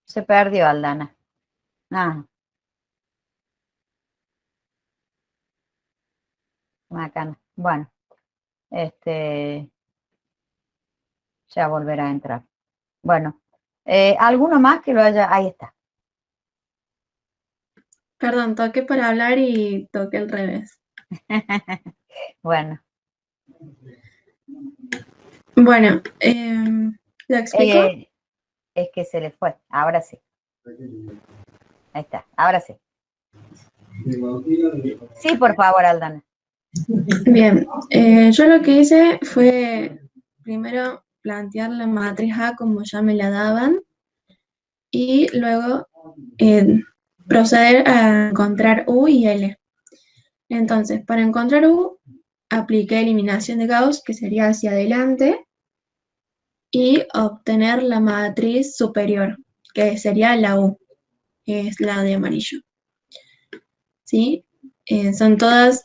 Se perdió, Aldana. Ah, macana. Bueno, ya volverá a entrar. Bueno, ¿alguno más que lo haya? Ahí está. Perdón, toqué para hablar y toqué al revés. Bueno. Bueno, ¿lo explico? Es que se le fue. Ahora sí. Ahí está. Ahora sí. Sí, por favor, Aldana. Bien, yo lo que hice fue primero plantear la matriz A como ya me la daban y luego proceder a encontrar U y L. Entonces, para encontrar U, apliqué eliminación de Gauss, que sería hacia adelante, y obtener la matriz superior, que sería la U, que es la de amarillo. ¿Sí? Son todas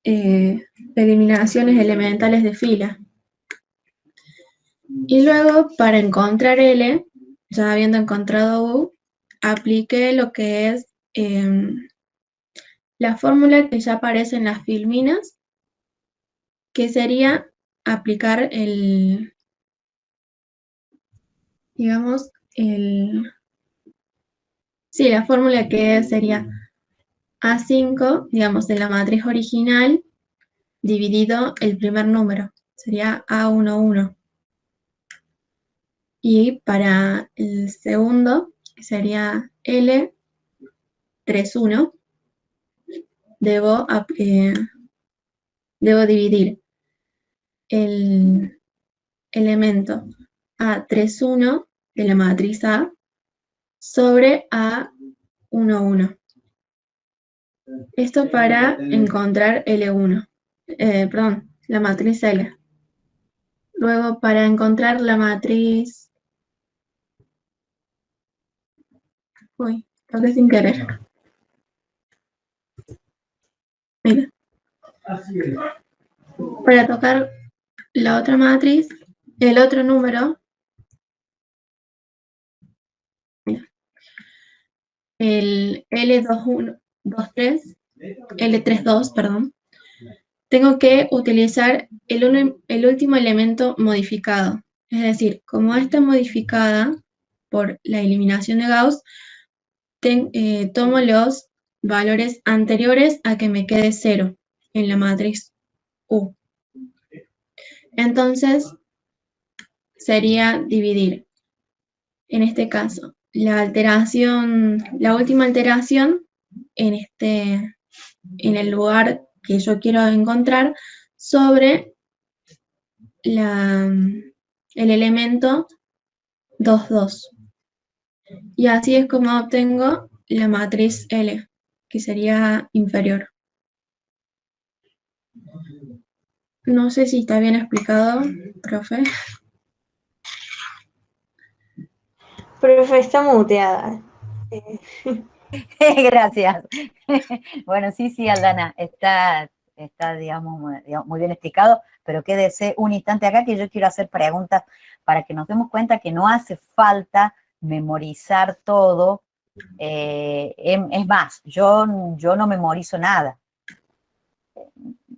eliminaciones elementales de fila. Y luego, para encontrar L, ya habiendo encontrado U, apliqué lo que es la fórmula que ya aparece en las filminas, que sería aplicar digamos, la fórmula que sería A5, digamos, en la matriz original, dividido el primer número, sería A11. Y para el segundo, que sería L31, debo dividir el elemento A31 de la matriz A sobre A11. Esto para encontrar L1, perdón, la matriz L. Luego, para encontrar la matriz... Uy, toqué sin querer. Mira. Para tocar la otra matriz, el otro número, mira, el L23, L32, perdón, tengo que utilizar el último elemento modificado. Es decir, como está modificada por la eliminación de Gauss, tomo los valores anteriores a que me quede 0 en la matriz U. Entonces, sería dividir, en este caso, la última alteración en el lugar que yo quiero encontrar sobre el elemento 2,2. Y así es como obtengo la matriz L, que sería inferior. No sé si está bien explicado, profe. Profe, está muteada. Gracias. Bueno, sí, Aldana, está digamos, muy bien explicado, pero quédese un instante acá que yo quiero hacer preguntas para que nos demos cuenta que no hace falta memorizar todo. Es más, yo no memorizo nada,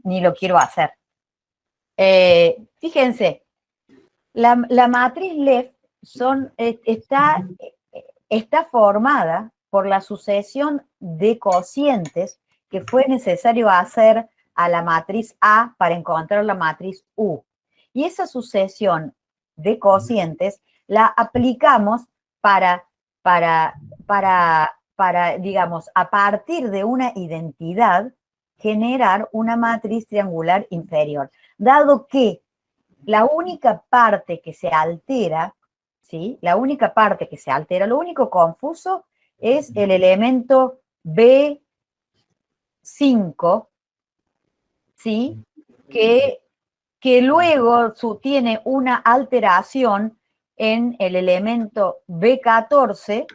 ni lo quiero hacer. Fíjense, la matriz LEF está formada por la sucesión de cocientes que fue necesario hacer a la matriz A para encontrar la matriz U. Y esa sucesión de cocientes la aplicamos para digamos, a partir de una identidad, generar una matriz triangular inferior. Dado que la única parte que se altera, ¿sí? La única parte que se altera, lo único confuso es el elemento B5, ¿sí? Que luego tiene una alteración en el elemento B14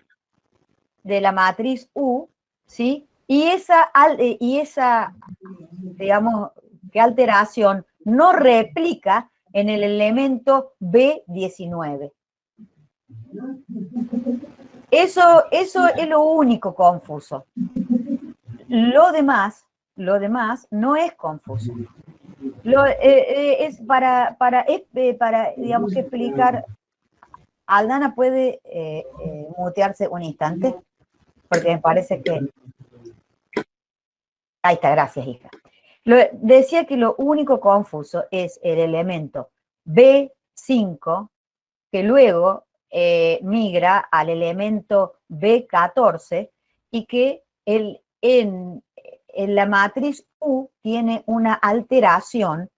de la matriz U, ¿sí? Y esa digamos, que alteración no replica en el elemento B19. Eso es lo único confuso. Lo demás no es confuso. Es para digamos que explicar. Aldana puede mutearse un instante, porque me parece que... Ahí está, gracias, hija. Decía que lo único confuso es el elemento B5, que luego migra al elemento B14 y que en la matriz U tiene una alteración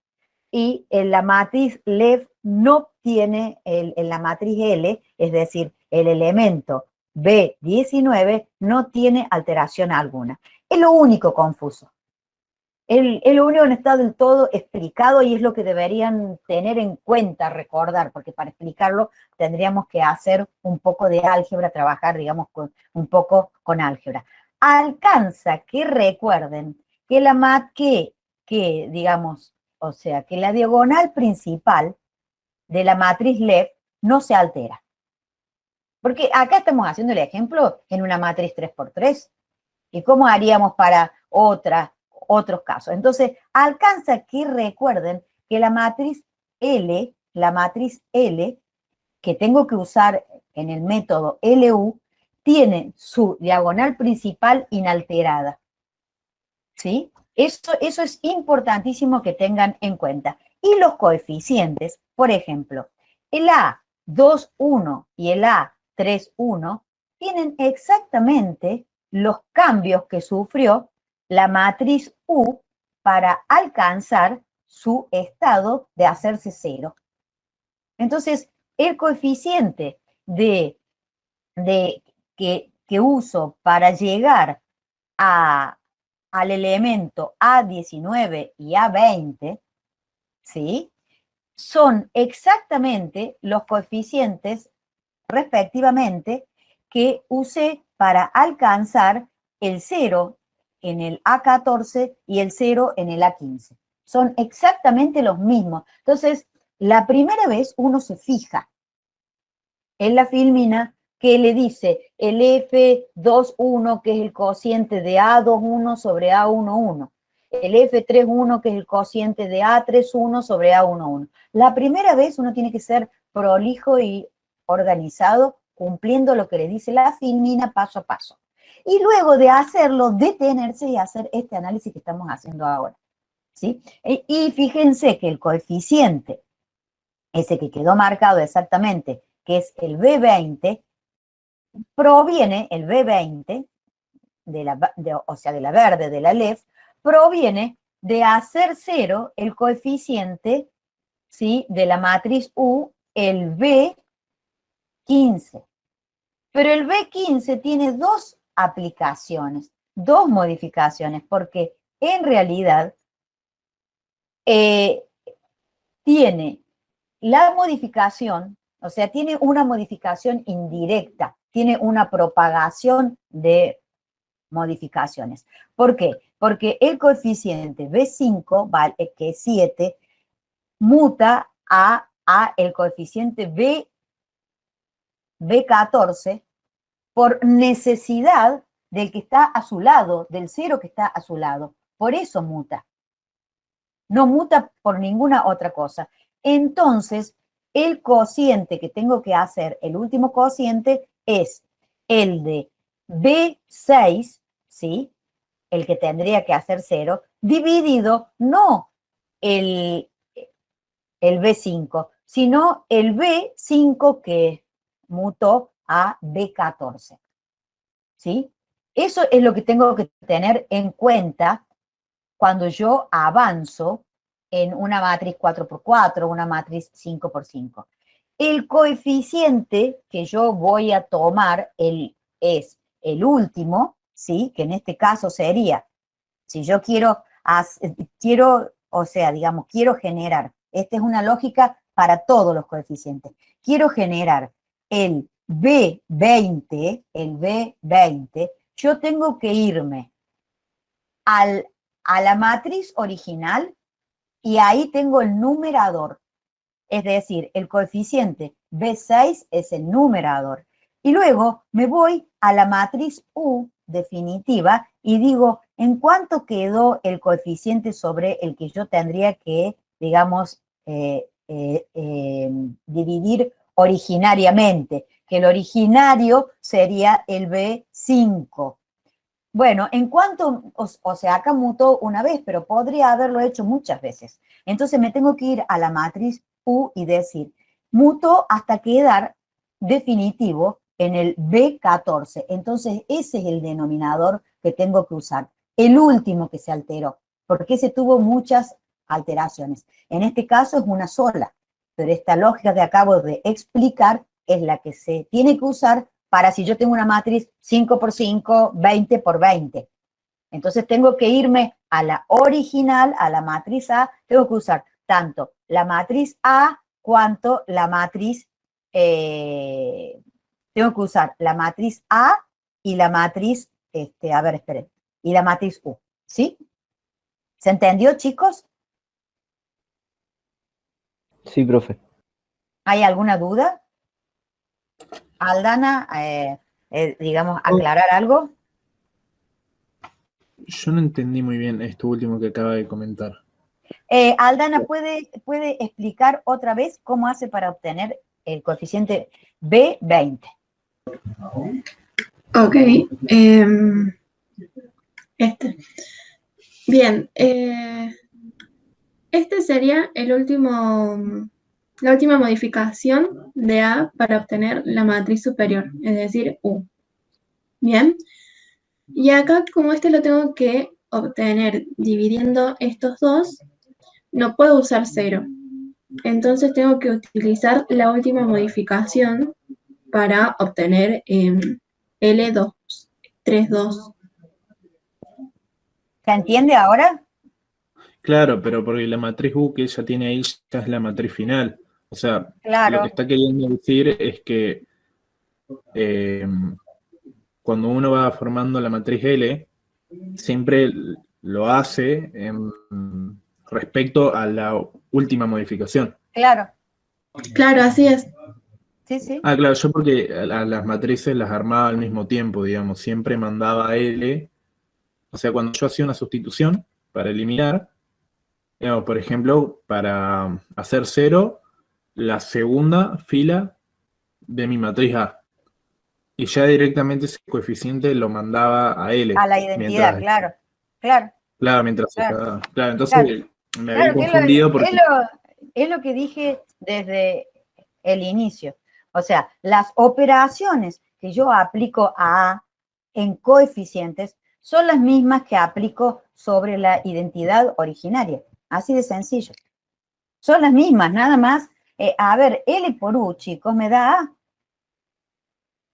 y en la matriz LEF no tiene, en la matriz L, es decir, el elemento B19 no tiene alteración alguna. Es lo único confuso. Es lo único que no está del todo explicado y es lo que deberían tener en cuenta, recordar, porque para explicarlo tendríamos que hacer un poco de álgebra, trabajar, digamos, un poco con álgebra. Alcanza que recuerden que digamos, o sea, que la diagonal principal de la matriz LEF no se altera. Porque acá estamos haciendo el ejemplo en una matriz 3×3. ¿Y cómo haríamos para otros casos? Entonces, alcanza que recuerden que la matriz L, que tengo que usar en el método LU, tiene su diagonal principal inalterada. ¿Sí? Eso es importantísimo que tengan en cuenta. Y los coeficientes, por ejemplo, el A21 y el A31 tienen exactamente los cambios que sufrió la matriz U para alcanzar su estado de hacerse cero. Entonces, el coeficiente que uso para llegar al elemento A19 y A20, ¿sí? Son exactamente los coeficientes, respectivamente, que usé para alcanzar el 0 en el A14 y el 0 en el A15. Son exactamente los mismos. Entonces, la primera vez uno se fija en la filmina que le dice el F21, que es el cociente de A21 sobre A11, el F31, que es el cociente de A31 sobre A11. La primera vez uno tiene que ser prolijo y organizado, cumpliendo lo que le dice la filmina paso a paso. Y luego de hacerlo, detenerse y hacer este análisis que estamos haciendo ahora, ¿sí? Y fíjense que el coeficiente, ese que quedó marcado exactamente, que es el B20, proviene, el B20, o sea, de la verde, de la LEF, proviene de hacer cero el coeficiente, ¿sí?, de la matriz U, el B15. Pero el B15 tiene dos aplicaciones, dos modificaciones, porque en realidad tiene la modificación, o sea, tiene una modificación indirecta, tiene una propagación de modificaciones. ¿Por qué? Porque el coeficiente B5, que es 7, muta a el coeficiente B14 por necesidad del que está a su lado, del 0 que está a su lado. Por eso muta. No muta por ninguna otra cosa. Entonces, el cociente que tengo que hacer, el último cociente, es el de B6, ¿sí? El que tendría que hacer 0, dividido no el B5, sino el B5 que mutó a B14, ¿sí? Eso es lo que tengo que tener en cuenta cuando yo avanzo en una matriz 4×4, una matriz 5×5. El coeficiente que yo voy a tomar es el último, ¿sí? Que en este caso sería, si yo quiero generar, esta es una lógica para todos los coeficientes, quiero generar el B20, yo tengo que irme a la matriz original y ahí tengo el numerador. Es decir, el coeficiente B6 es el numerador. Y luego me voy a la matriz U definitiva y digo, ¿en cuánto quedó el coeficiente sobre el que yo tendría que, digamos, dividir originariamente? Que el originario sería el B5. Bueno, en cuanto, o sea, acá mutó una vez, pero podría haberlo hecho muchas veces. Entonces me tengo que ir a la matriz U y decir, mutó hasta quedar definitivo en el B14. Entonces ese es el denominador que tengo que usar, el último que se alteró, porque ese tuvo muchas alteraciones. En este caso es una sola, pero esta lógica que acabo de explicar es la que se tiene que usar para si yo tengo una matriz 5 por 5, 20 por 20. Entonces tengo que irme a la original, a la matriz A, tengo que usar tanto la matriz A cuanto la matriz, tengo que usar la matriz A y la matriz, a ver, esperen, y la matriz U, ¿sí? ¿Se entendió, chicos? Sí, profe. ¿Hay alguna duda? Aldana, digamos, aclarar algo. Yo no entendí muy bien esto último que acaba de comentar. Aldana, ¿puede explicar otra vez cómo hace para obtener el coeficiente B20? Ok. Bien. Este sería la última modificación de A para obtener la matriz superior, es decir, U. Bien. Y acá, como lo tengo que obtener dividiendo estos dos, no puedo usar 0. Entonces tengo que utilizar la última modificación para obtener L2, 3,2. ¿Se entiende ahora? Claro, pero porque la matriz U que ella tiene ahí ya es la matriz final. O sea, Claro. lo que está queriendo decir es que cuando uno va formando la matriz L, siempre lo hace respecto a la última modificación. Claro. Claro, así es. Sí, sí. Ah, claro, yo porque a las matrices las armaba al mismo tiempo, digamos, siempre mandaba L. O sea, cuando yo hacía una sustitución para eliminar, digamos, por ejemplo, para hacer 0, la segunda fila de mi matriz A. Y ya directamente ese coeficiente lo mandaba a L. A la identidad, claro. Claro. Claro, mientras Claro. estaba. Claro, entonces Claro. me había Claro, que confundido porque. es lo que dije desde el inicio. O sea, las operaciones que yo aplico a A en coeficientes son las mismas que aplico sobre la identidad originaria. Así de sencillo. Son las mismas, nada más. A ver, L por U, chicos, me da A.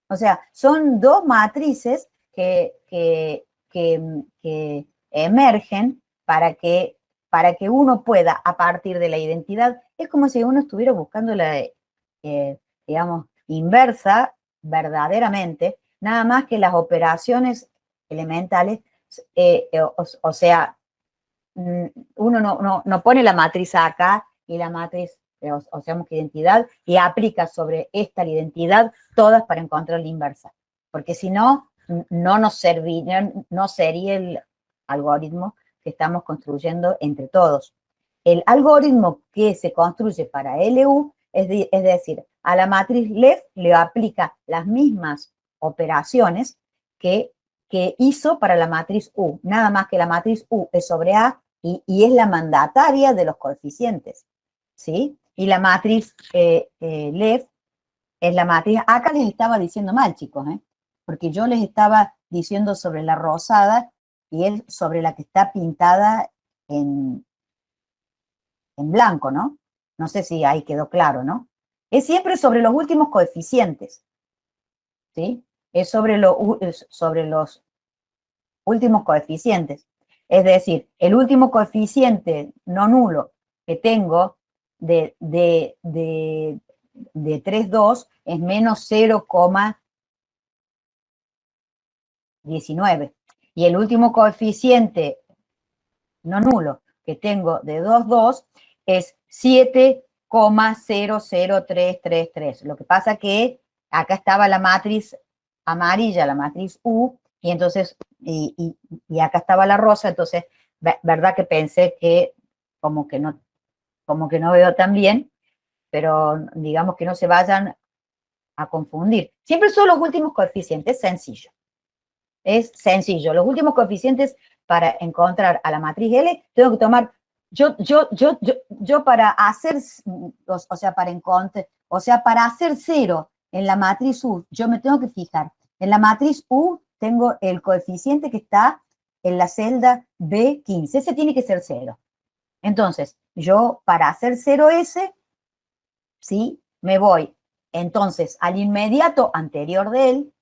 O sea, son dos matrices que emergen para que uno pueda, a partir de la identidad, es como si uno estuviera buscando la, digamos, inversa verdaderamente, nada más que las operaciones elementales, o sea, uno no pone la matriz acá y la matriz, o sea, que identidad, y aplica sobre esta identidad todas para encontrar la inversa. Porque si no, no sería el algoritmo que estamos construyendo entre todos. El algoritmo que se construye para LU, es decir, a la matriz LEF le aplica las mismas operaciones que hizo para la matriz U, nada más que la matriz U es sobre A y es la mandataria de los coeficientes, ¿sí? Y la matriz LEF es la matriz, acá les estaba diciendo mal, chicos, porque yo les estaba diciendo sobre la rosada y es sobre la que está pintada en blanco, ¿no? No sé si ahí quedó claro, ¿no? Es siempre sobre los últimos coeficientes, ¿sí? Es sobre los últimos coeficientes. Es decir, el último coeficiente no nulo que tengo de 3,2 es menos 0,19. Y el último coeficiente no nulo que tengo de 2,2 es 7 0,00333. Lo que pasa que acá estaba la matriz amarilla, la matriz U, y entonces, y acá estaba la rosa, entonces, verdad que pensé que como que no veo tan bien, pero digamos que no se vayan a confundir. Siempre son los últimos coeficientes, sencillo. Es sencillo. Los últimos coeficientes para encontrar a la matriz L, tengo que tomar, yo para hacer, o sea, para hacer 0 en la matriz U, yo me tengo que fijar. En la matriz U tengo el coeficiente que está en la celda B15. Ese tiene que ser 0. Entonces, yo para hacer 0 ese, ¿sí? Me voy entonces al inmediato anterior de él,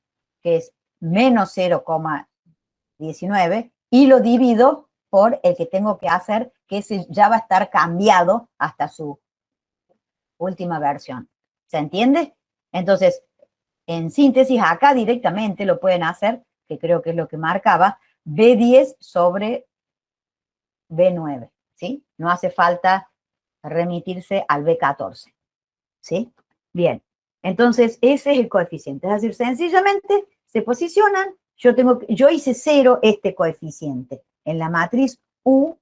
que es menos 0,19, y lo divido por el que tengo que hacer, que ese ya va a estar cambiado hasta su última versión. ¿Se entiende? Entonces, en síntesis, acá directamente lo pueden hacer, que creo que es lo que marcaba, B10 sobre B9, ¿sí? No hace falta remitirse al B14, ¿sí? Bien, entonces ese es el coeficiente, es decir, sencillamente se posicionan, yo hice 0 este coeficiente. En la matriz U,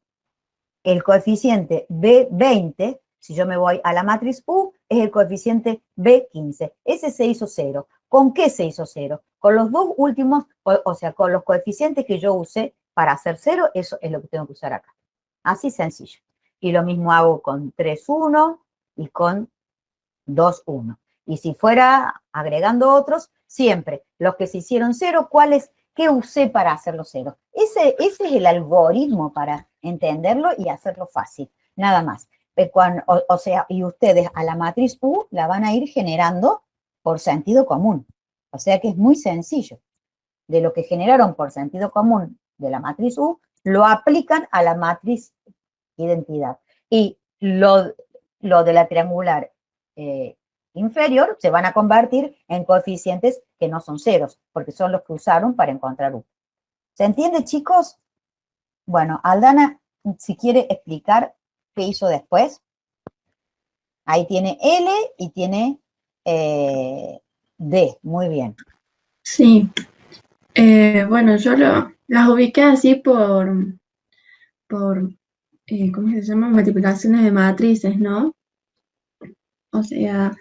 el coeficiente B20, si yo me voy a la matriz U, es el coeficiente B15. Ese se hizo 0. ¿Con qué se hizo 0? Con los dos últimos, o sea, con los coeficientes que yo usé para hacer 0, eso es lo que tengo que usar acá. Así sencillo. Y lo mismo hago con 3,1 y con 2,1. Y si fuera agregando otros, siempre los que se hicieron 0, ¿qué usé para hacerlo 0? Ese es el algoritmo para entenderlo y hacerlo fácil, nada más. O sea, y ustedes a la matriz U la van a ir generando por sentido común. O sea que es muy sencillo. De lo que generaron por sentido común de la matriz U, lo aplican a la matriz identidad. Y lo de la triangular inferior se van a convertir en coeficientes que no son ceros, porque son los que usaron para encontrar U. ¿Se entiende, chicos? Bueno, Aldana, si quiere explicar qué hizo después. Ahí tiene L y tiene D. Muy bien. Sí. Bueno, yo las ubiqué así por ¿cómo se llama? Multiplicaciones de matrices, ¿no? O sea,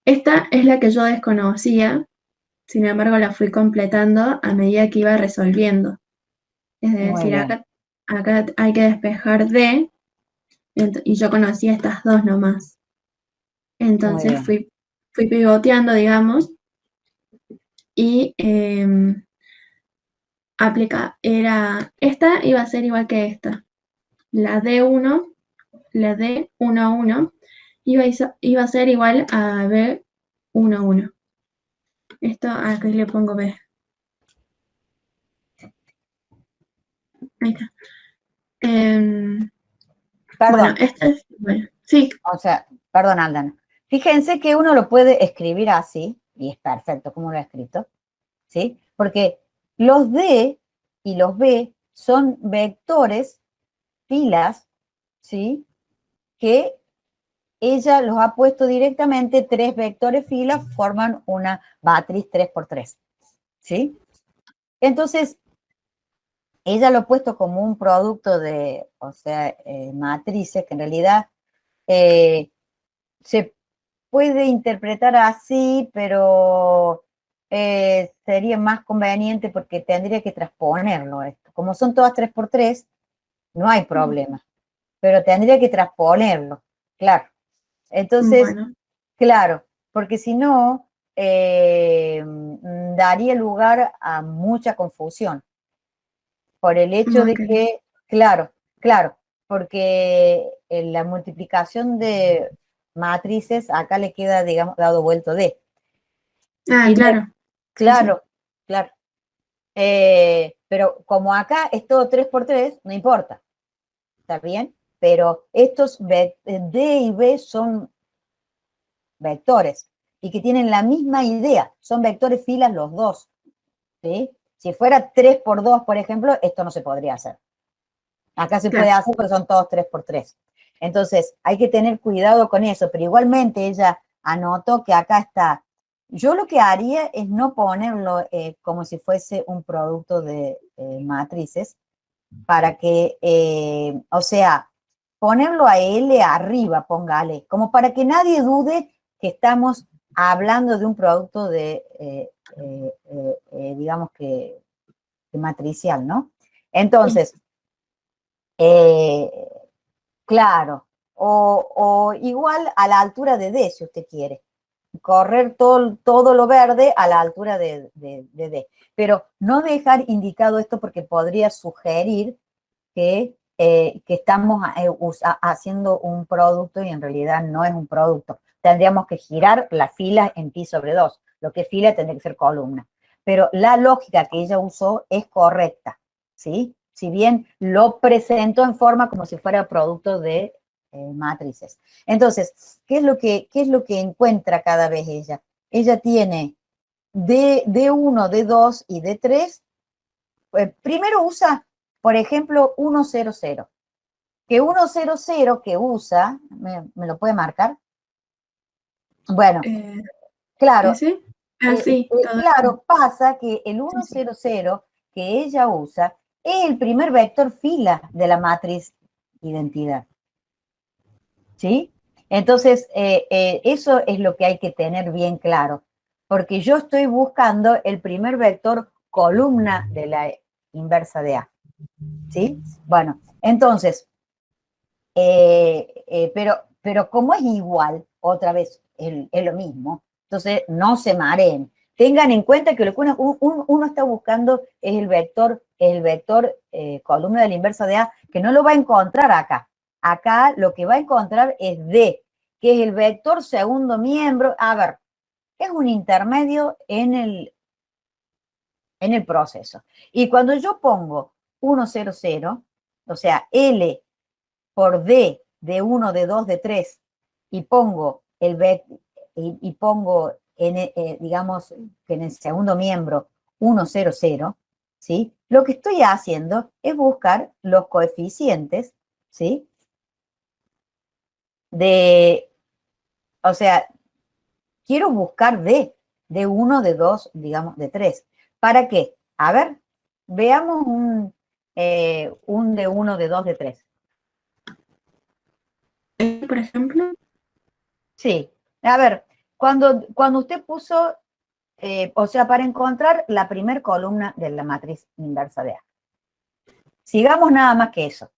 esta es la que yo desconocía, sin embargo la fui completando a medida que iba resolviendo. Es decir, acá hay que despejar D, y yo conocía estas dos nomás. Entonces fui pivoteando, digamos, y esta iba a ser igual que esta. La D1, la D11, iba a ser igual a B11. Esto acá le pongo B. Ahí está. Perdón. Bueno, sí. O sea, perdón, Aldana. Fíjense que uno lo puede escribir así, y es perfecto como lo he escrito, ¿sí? Porque los D y los B son vectores, filas, ¿sí? Que ella los ha puesto directamente, 3 vectores filas forman una matriz 3×3, ¿sí? Entonces, ella lo ha puesto como un producto de, o sea, matrices, que en realidad se puede interpretar así, pero sería más conveniente porque tendría que transponerlo esto. Como son todas 3×3, no hay problema, pero tendría que transponerlo, claro. Entonces, Bueno. claro, porque si no, daría lugar a mucha confusión. Por el hecho de que, claro, porque en la multiplicación de matrices acá le queda, digamos, dado vuelto D. Ah, claro. Claro, claro. Pero como acá es todo 3×3, no importa. ¿Está bien? Pero estos D y B son vectores y que tienen la misma idea. Son vectores filas los dos. ¿Sí? Si fuera 3×2, por ejemplo, esto no se podría hacer. Acá se puede hacer, pero son todos 3×3. Entonces, hay que tener cuidado con eso, pero igualmente ella anotó que acá está. Yo lo que haría es no ponerlo como si fuese un producto de matrices, para que, o sea, ponerlo a L arriba, póngale, como para que nadie dude que estamos hablando de un producto de, digamos que matricial, ¿no? Entonces, claro, o igual a la altura de D, si usted quiere. Correr todo lo verde a la altura de D. Pero no dejar indicado esto porque podría sugerir que estamos haciendo un producto y en realidad no es un producto. Tendríamos que girar la fila en pi sobre 2. Lo que es fila tendría que ser columna. Pero la lógica que ella usó es correcta, ¿sí? Si bien lo presentó en forma como si fuera producto de matrices. Entonces, ¿qué es lo que encuentra cada vez ella? Ella tiene D1, D2 y D3. Primero usa, por ejemplo, 1, 0, 0. Que 1, 0, 0 que usa, ¿me lo puede marcar? Bueno, claro. ¿Ese? Ah, sí, Claro, pasa que el 1, 0, 0 que ella usa es el primer vector fila de la matriz identidad. ¿Sí? Entonces, eso es lo que hay que tener bien claro, porque yo estoy buscando el primer vector columna de la inversa de A. ¿Sí? Bueno, entonces, pero como es igual, otra vez, es lo mismo, entonces no se mareen. Tengan en cuenta que lo que uno está buscando es el vector columna de la inversa de A, que no lo va a encontrar acá. Acá lo que va a encontrar es D, que es el vector segundo miembro. A ver, es un intermedio en el proceso. Y cuando yo pongo 1, 0, 0, o sea, L por D, D1, D2, D3, y pongo digamos que en el segundo miembro 1, 0, 0, ¿sí? Lo que estoy haciendo es buscar los coeficientes, ¿sí? O sea, quiero buscar D1, D2, digamos, D3. ¿Para qué? A ver, veamos un D1, D2, D3. por ejemplo. Sí, a ver, cuando usted puso, o sea, para encontrar la primer columna de la matriz inversa de A. Sigamos nada más que eso.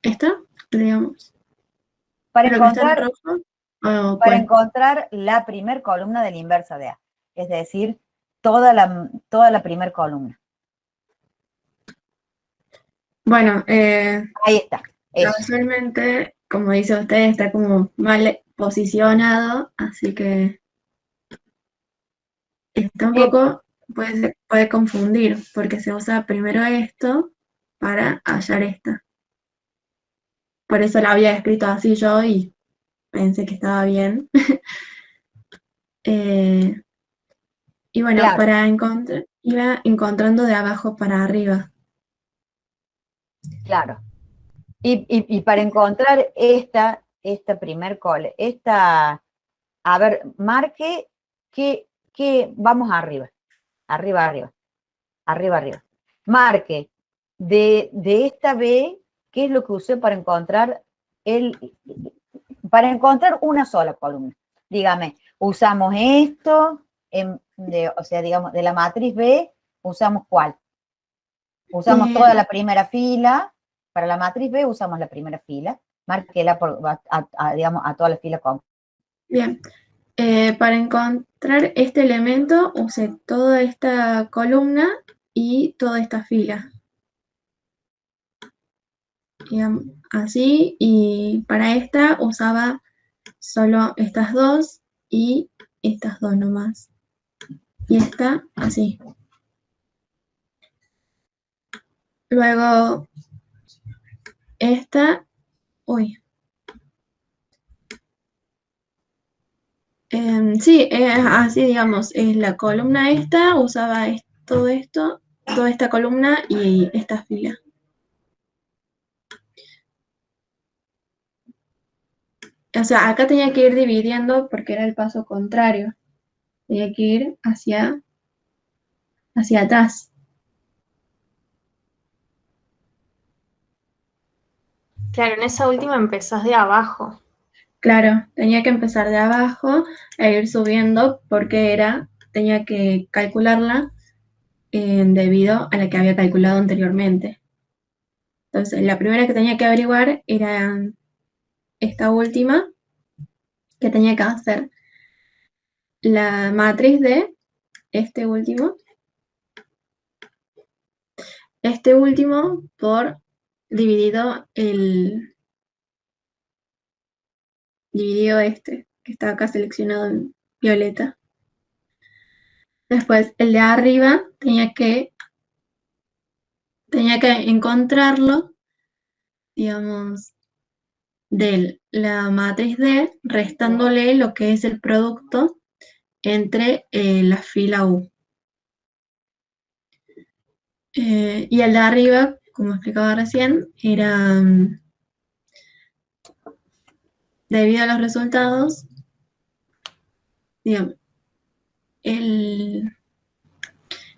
¿Esta? Digamos. Para ¿Lo que está en encontrar, rojo? para encontrar la primer columna de la inversa de A. Es decir, toda la primer columna. Bueno, Ahí está. Eso. casualmente, como dice usted, está como mal posicionado, así que está un poco, puede confundir, porque se usa primero esto para hallar esta. Por eso la había escrito así yo y pensé que estaba bien. Y bueno, Claro. para encontrar, iba encontrando de abajo para arriba. Claro. Y para encontrar esta primer a ver, marque que vamos arriba. Arriba. Marque de esta B, ¿qué es lo que usé para encontrar una sola columna? Dígame, usamos esto, o sea, digamos, de la matriz B, ¿usamos cuál? Usamos toda la primera fila. Para la matriz B usamos la primera fila. Márquela digamos, a toda la fila con. Bien. Para encontrar este elemento usé toda esta columna y toda esta fila. Digamos, así, y para esta usaba solo estas dos y estas dos nomás. Y esta así. Luego esta, uy. Sí, así digamos, es la columna esta, usaba todo esto, toda esta columna y esta fila. o sea, acá tenía que ir dividiendo porque era el paso contrario. Tenía que ir hacia atrás. Claro, en esa última empezás de abajo. Claro, tenía que empezar de abajo e ir subiendo porque tenía que calcularla debido a la que había calculado anteriormente. Entonces, la primera que tenía que averiguar era esta última, que tenía que hacer la matriz de este último por dividido este, que está acá seleccionado en violeta. Después, el de arriba tenía que encontrarlo, digamos, de la matriz D, restándole lo que es el producto entre la fila U. Y el de arriba, como explicaba recién, era debido a los resultados, digamos,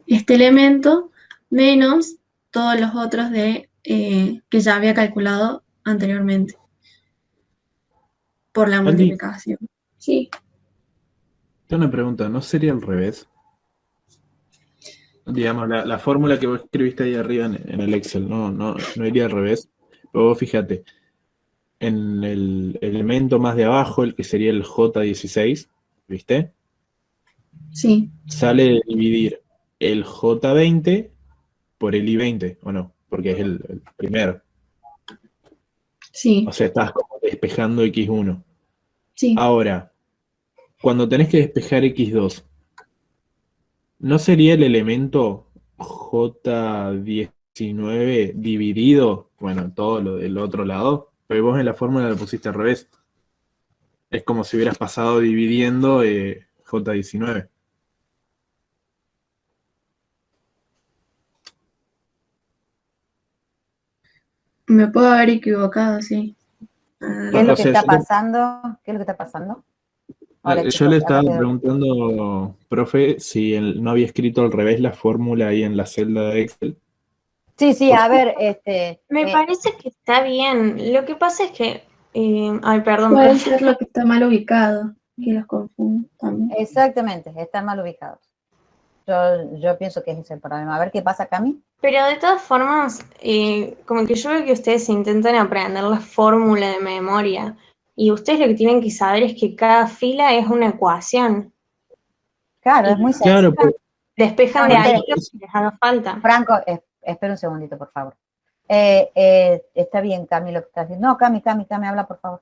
este elemento menos todos los otros que ya había calculado anteriormente por la Aldi, multiplicación. Sí. tengo una pregunta, ¿no sería al revés? Digamos, la fórmula que vos escribiste ahí arriba en el Excel, no iría al revés. Pero vos fíjate, en el elemento más de abajo, el que sería el J16, ¿viste? Sí, Sale de dividir el J20 por el I20, ¿o no? Porque es el primero. sí, O sea, estás como despejando X1. sí. Ahora, cuando tenés que despejar X2, ¿no sería el elemento J19 dividido, bueno, todo lo del otro lado? Pero vos en la fórmula lo pusiste al revés. Es como si hubieras pasado dividiendo J19. Me puedo haber equivocado, sí. ¿Qué es lo O que sea, está pasando? ¿Qué es lo que está pasando? Hola, yo chicos, le acá estaba quedó. preguntando, profe, si él no había escrito al revés la fórmula ahí en la celda de Excel. Sí, a ver, Me parece que está bien. Lo que pasa es que. Ay, perdón, Puede profe. ser lo que está mal ubicado, que los confundo también. exactamente, están mal ubicados. Yo pienso que ese es el problema. A ver qué pasa, Cami. Pero de todas formas, como que yo veo que ustedes intentan aprender la fórmula de memoria. Y ustedes lo que tienen que saber es que cada fila es una ecuación. Claro, Y es muy Claro, sencillo. despejan No, de no, ahí espere. lo que les haga falta. Franco, espera un segundito, por favor. Está bien, Cami, lo que estás diciendo. No, Cami, habla, por favor.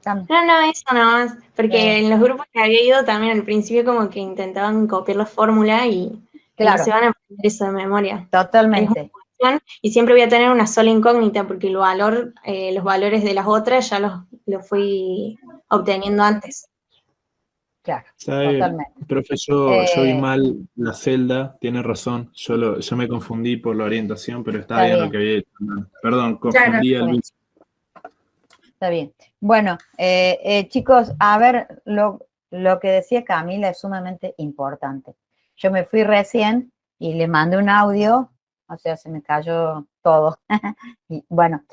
Cami. No, eso nada más. Porque en los grupos que había ido también al principio como que intentaban copiar la fórmula y no Claro, se van a aprender eso de memoria. Es una totalmente. ecuación y siempre voy a tener una sola incógnita porque los valores de las otras ya los fui obteniendo antes. Claro, ¿sabe? totalmente. Profe, yo vi mal la celda, tiene razón. Yo me confundí por la orientación, pero está Está bien lo bien. que había hecho. Perdón, Claro. confundí al Está bien. bici. Está bien. Bueno, chicos, a ver, lo que decía Camila es sumamente importante. Yo me fui recién y le mandé un audio, o sea, se me cayó todo. Y bueno,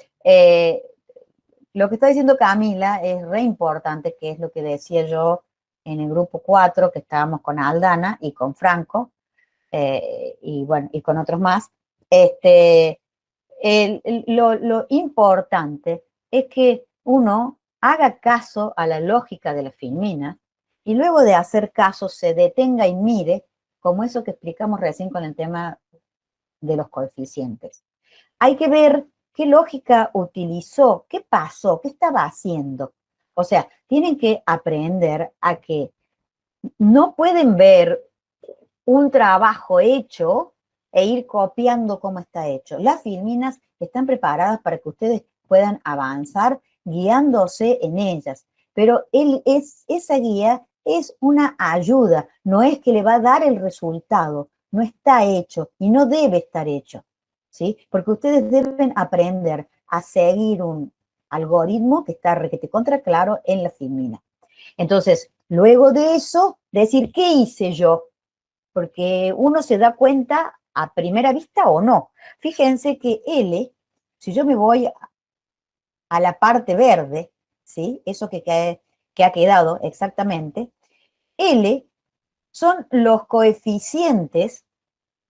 lo que está diciendo Camila es re importante, que es lo que decía yo en el grupo 4, que estábamos con Aldana y con Franco, y bueno, y con otros más. Lo importante es que uno haga caso a la lógica de la filmina y luego de hacer caso se detenga y mire, como eso que explicamos recién con el tema de los coeficientes. Hay que ver qué lógica utilizó, qué pasó, qué estaba haciendo. O sea, tienen que aprender a que no pueden ver un trabajo hecho e ir copiando cómo está hecho. Las filminas están preparadas para que ustedes puedan avanzar guiándose en ellas, pero esa guía es una ayuda, no es que le va a dar el resultado, no está hecho y no debe estar hecho, ¿sí? Porque ustedes deben aprender a seguir algoritmo que está requete contra claro en la filmina. Entonces, luego de eso, decir, ¿qué hice yo? Porque uno se da cuenta a primera vista o no. Fíjense que L, si yo me voy a la parte verde, ¿sí? Eso que ha quedado exactamente, L son los coeficientes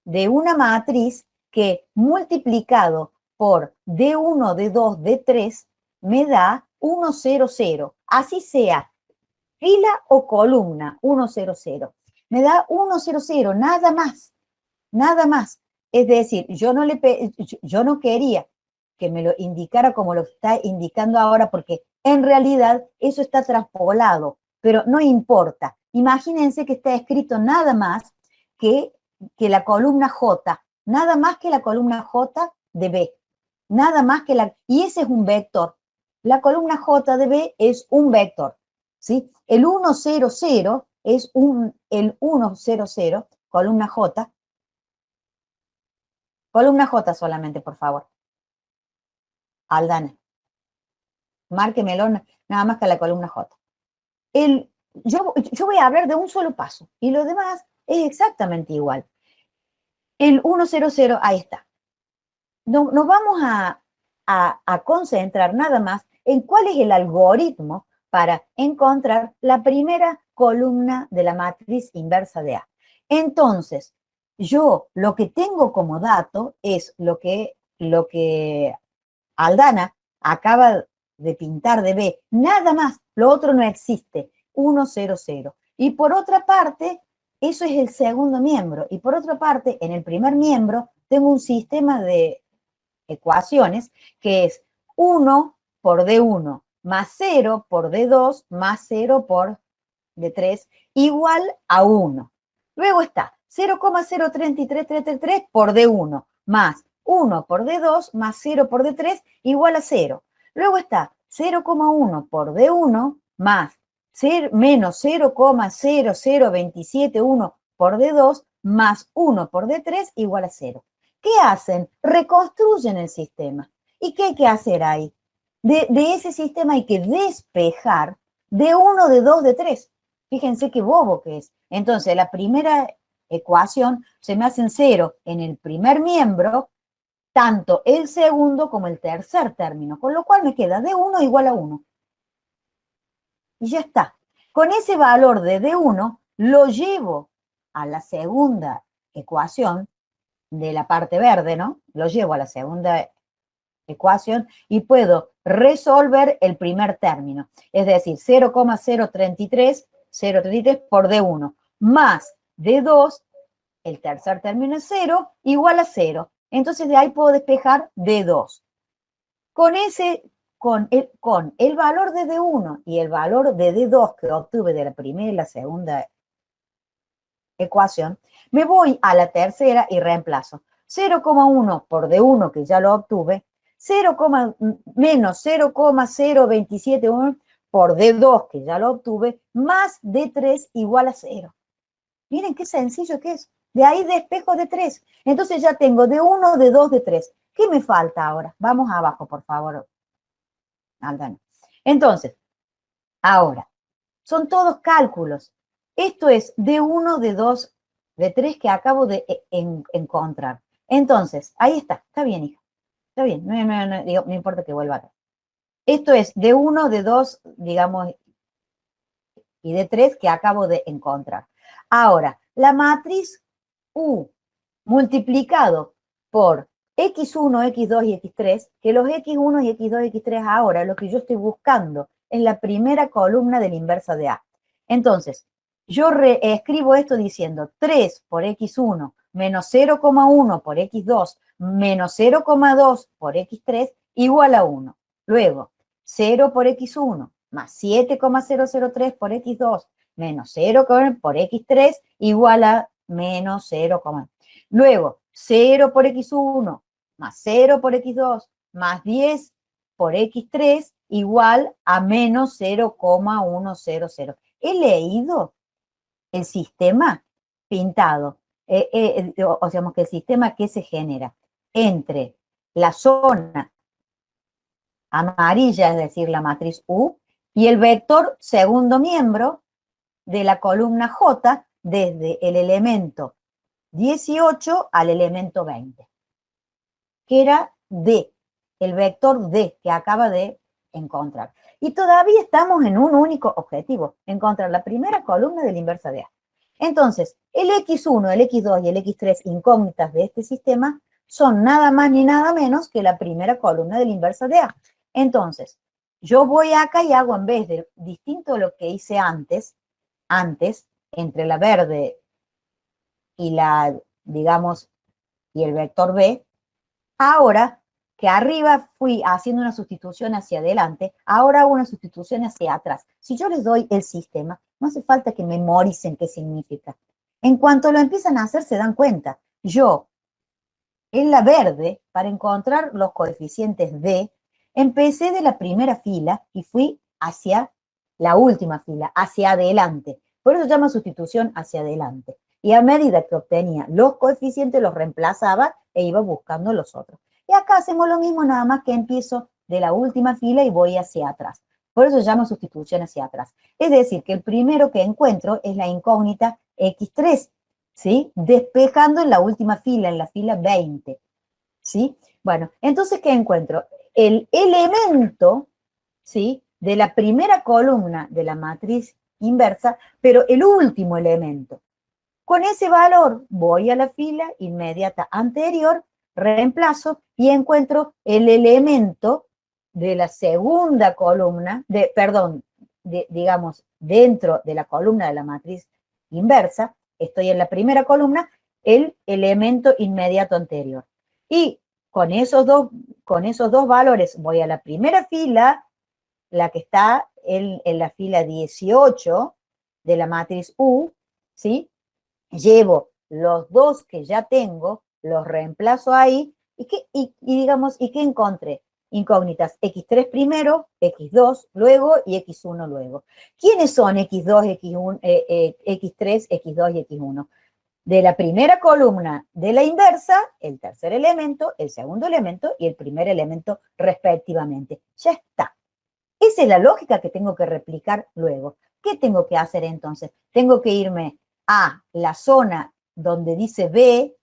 de una matriz que multiplicado por D1, D2, D3 me da 1, 0, 0. Así sea fila o columna, 1, 0, 0. Me da 1, 0, 0, nada más, nada más. Es decir, yo no quería que me lo indicara como lo está indicando ahora, porque en realidad eso está traspolado, pero no importa. Imagínense que está escrito nada más que la columna J, nada más que la columna J de B, nada más que y ese es un vector. La columna J de B es un vector, ¿sí? El 1, 0, 0 es el 1, 0, 0, columna J solamente, por favor. Aldana, márquemelo nada más que la columna J. Yo voy a hablar de un solo paso y lo demás es exactamente igual. El 1, 0, 0, ahí está. Nos vamos a concentrar nada más en cuál es el algoritmo para encontrar la primera columna de la matriz inversa de A. Entonces, yo lo que tengo como dato es lo que Aldana acaba de pintar de B, nada más, lo otro no existe, 1, 0, 0. Y por otra parte, eso es el segundo miembro, y por otra parte, en el primer miembro, tengo un sistema de ecuaciones que es 1 por D1 más 0 por D2 más 0 por D3 igual a 1. Luego está 0,033333 por D1 más 1 por D2 más 0 por D3 igual a 0. Luego está 0,1 por D1 más menos 0,00271 por D2 más 1 por D3 igual a 0. ¿Qué hacen? Reconstruyen el sistema. ¿Y qué hay que hacer ahí? De ese sistema hay que despejar D1, D2, D3. Fíjense qué bobo que es. Entonces, la primera ecuación se me hacen 0 en el primer miembro, tanto el segundo como el tercer término, con lo cual me queda D1 igual a 1. Y ya está. Con ese valor de D1 lo llevo a la segunda ecuación de la parte verde, ¿no? Lo llevo a la segunda ecuación y puedo resolver el primer término. Es decir, 0,033 por D1 más D2, el tercer término es 0, igual a 0. Entonces de ahí puedo despejar D2. Con el valor de D1 y el valor de D2 que obtuve de la primera y la segunda ecuación, me voy a la tercera y reemplazo 0,1 por D1, que ya lo obtuve, menos 0,0271 por D2, que ya lo obtuve, más D3 igual a 0. Miren qué sencillo que es. De ahí despejo D3. Entonces ya tengo D1, D2, D3. ¿Qué me falta ahora? Vamos abajo, por favor, Aldana. Entonces, ahora, son todos cálculos. Esto es D1, D2, D3 que acabo de encontrar. Entonces, ahí está bien, hija. Está bien, no importa que vuelva acá. Esto es D1, D2, digamos, y D3 que acabo de encontrar. Ahora, la matriz U multiplicado por X1, X2 y X3, que los X1 y X2 y X3 ahora lo que yo estoy buscando es la primera columna de la inversa de A. Entonces, yo escribo esto diciendo 3 por X1 menos 0,1 por X2 menos 0,2 por X3 igual a 1. Luego, 0 por X1 más 7,003 por X2 menos 0 por X3 igual a menos 0, luego 0 por X1 más 0 por X2 más 10 por X3 igual a menos 0,100. He leído el sistema pintado, o sea, que el sistema que se genera entre la zona amarilla, es decir, la matriz U, y el vector segundo miembro de la columna J desde el elemento 18 al elemento 20, que era D, el vector D que acaba de encontrar. Y todavía estamos en un único objetivo, encontrar la primera columna de la inversa de A. Entonces, el X1, el X2 y el X3 incógnitas de este sistema son nada más ni nada menos que la primera columna de la inversa de A. Entonces, yo voy acá y hago, en vez de distinto de lo que hice antes, entre la verde y la, digamos, y el vector B, ahora que arriba fui haciendo una sustitución hacia adelante, ahora hago una sustitución hacia atrás. Si yo les doy el sistema, no hace falta que memoricen qué significa. En cuanto lo empiezan a hacer, se dan cuenta. Yo, en la verde, para encontrar los coeficientes D, empecé de la primera fila y fui hacia la última fila, hacia adelante. Por eso se llama sustitución hacia adelante. Y a medida que obtenía los coeficientes, los reemplazaba e iba buscando los otros. Y acá hacemos lo mismo, nada más que empiezo de la última fila y voy hacia atrás. Por eso se llama sustitución hacia atrás. Es decir, que el primero que encuentro es la incógnita X3, ¿sí? Despejando en la última fila, en la fila 20, ¿sí? Bueno, entonces, ¿qué encuentro? El elemento, ¿sí? De la primera columna de la matriz inversa, pero el último elemento. Con ese valor voy a la fila inmediata anterior, reemplazo y encuentro el elemento de la segunda columna, digamos, dentro de la columna de la matriz inversa, estoy en la primera columna, el elemento inmediato anterior. Y con esos dos valores voy a la primera fila, la que está en la fila 18 de la matriz U, ¿sí? Llevo los dos que ya tengo, los reemplazo ahí, y digamos, ¿y qué encontré? Incógnitas X3 primero, X2 luego y X1 luego. ¿Quiénes son X2, X1, X3, X2 y X1? De la primera columna de la inversa, el tercer elemento, el segundo elemento y el primer elemento respectivamente. Ya está. Esa es la lógica que tengo que replicar luego. ¿Qué tengo que hacer entonces? Tengo que irme a la zona donde dice B,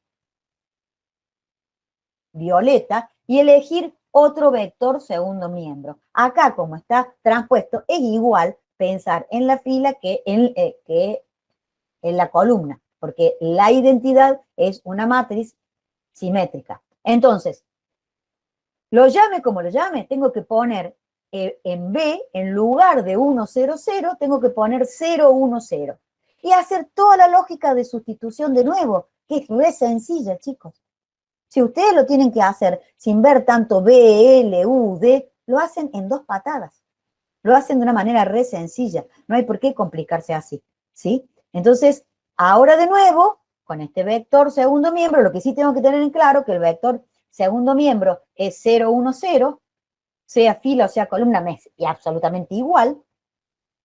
violeta, y elegir otro vector segundo miembro. Acá, como está transpuesto, es igual pensar en la fila que en la columna, porque la identidad es una matriz simétrica. Entonces, lo llame como lo llame, tengo que poner en B, en lugar de 1, 0, 0, tengo que poner 0, 1, 0. Y hacer toda la lógica de sustitución de nuevo, que es re sencilla, chicos. Si ustedes lo tienen que hacer sin ver tanto B, L, U, D, lo hacen en 2 patadas. Lo hacen de una manera re sencilla. No hay por qué complicarse así, ¿sí? Entonces, ahora de nuevo, con este vector segundo miembro, lo que sí tengo que tener en claro que el vector segundo miembro es 0, 1, 0, sea fila o sea columna, me es absolutamente igual.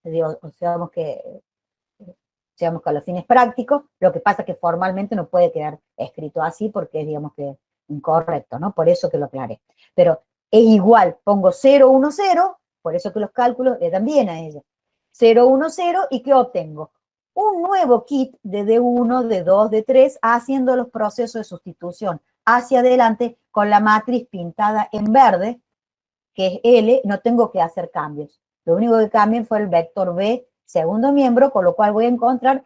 Digo, digamos que a los fines prácticos, lo que pasa es que formalmente no puede quedar escrito así porque es, digamos que, incorrecto, ¿no? Por eso que lo aclaré. Pero es igual, pongo 0, 1, 0, por eso que los cálculos le dan bien a ella. 0, 1, 0, ¿y qué obtengo? Un nuevo kit de D1, D2, D3, haciendo los procesos de sustitución hacia adelante con la matriz pintada en verde, que es L, no tengo que hacer cambios. Lo único que cambié fue el vector B, segundo miembro, con lo cual voy a encontrar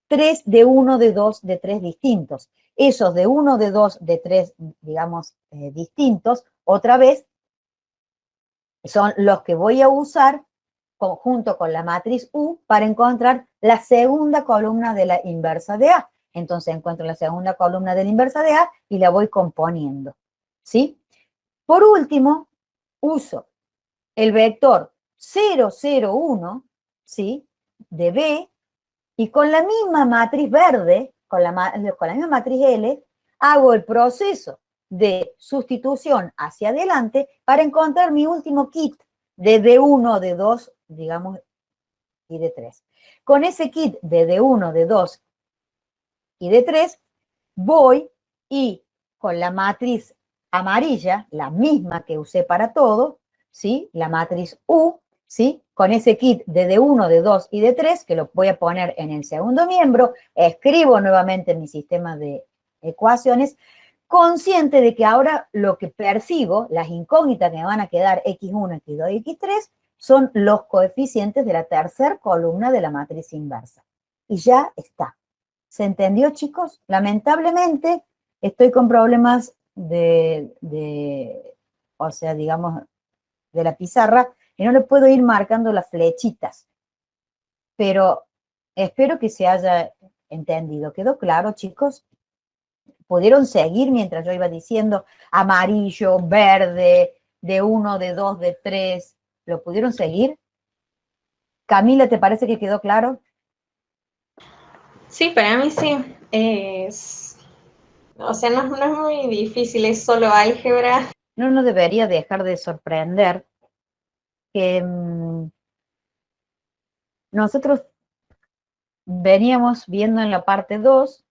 3 de 1, de 2, de 3 distintos. Esos de 1, de 2, de 3, digamos, distintos, otra vez, son los que voy a usar junto con la matriz U para encontrar la segunda columna de la inversa de A. Entonces encuentro la segunda columna de la inversa de A y la voy componiendo, ¿sí? Por último, uso el vector 0, 0, 1, ¿sí? De B, y con la misma matriz verde, con la misma matriz L, hago el proceso de sustitución hacia adelante para encontrar mi último kit de D1, D2, digamos, y D3. Con ese kit de D1, D2 y D3, voy y con la matriz amarilla, la misma que usé para todo, ¿sí? La matriz U, ¿sí? Con ese kit de D1, D2 y D3, que lo voy a poner en el segundo miembro, escribo nuevamente mi sistema de ecuaciones, consciente de que ahora lo que percibo, las incógnitas que me van a quedar X1, X2 y X3, son los coeficientes de la tercera columna de la matriz inversa. Y ya está. ¿Se entendió, chicos? Lamentablemente, estoy con problemas o sea, digamos, de la pizarra, y no le puedo ir marcando las flechitas. Pero espero que se haya entendido. ¿Quedó claro, chicos? ¿Pudieron seguir mientras yo iba diciendo amarillo, verde, D1, D2, D3? ¿Lo pudieron seguir? Camila, ¿te parece que quedó claro? Sí, para mí sí. O sea, no es muy difícil, es solo álgebra. No nos debería dejar de sorprender que nosotros veníamos viendo en la parte 2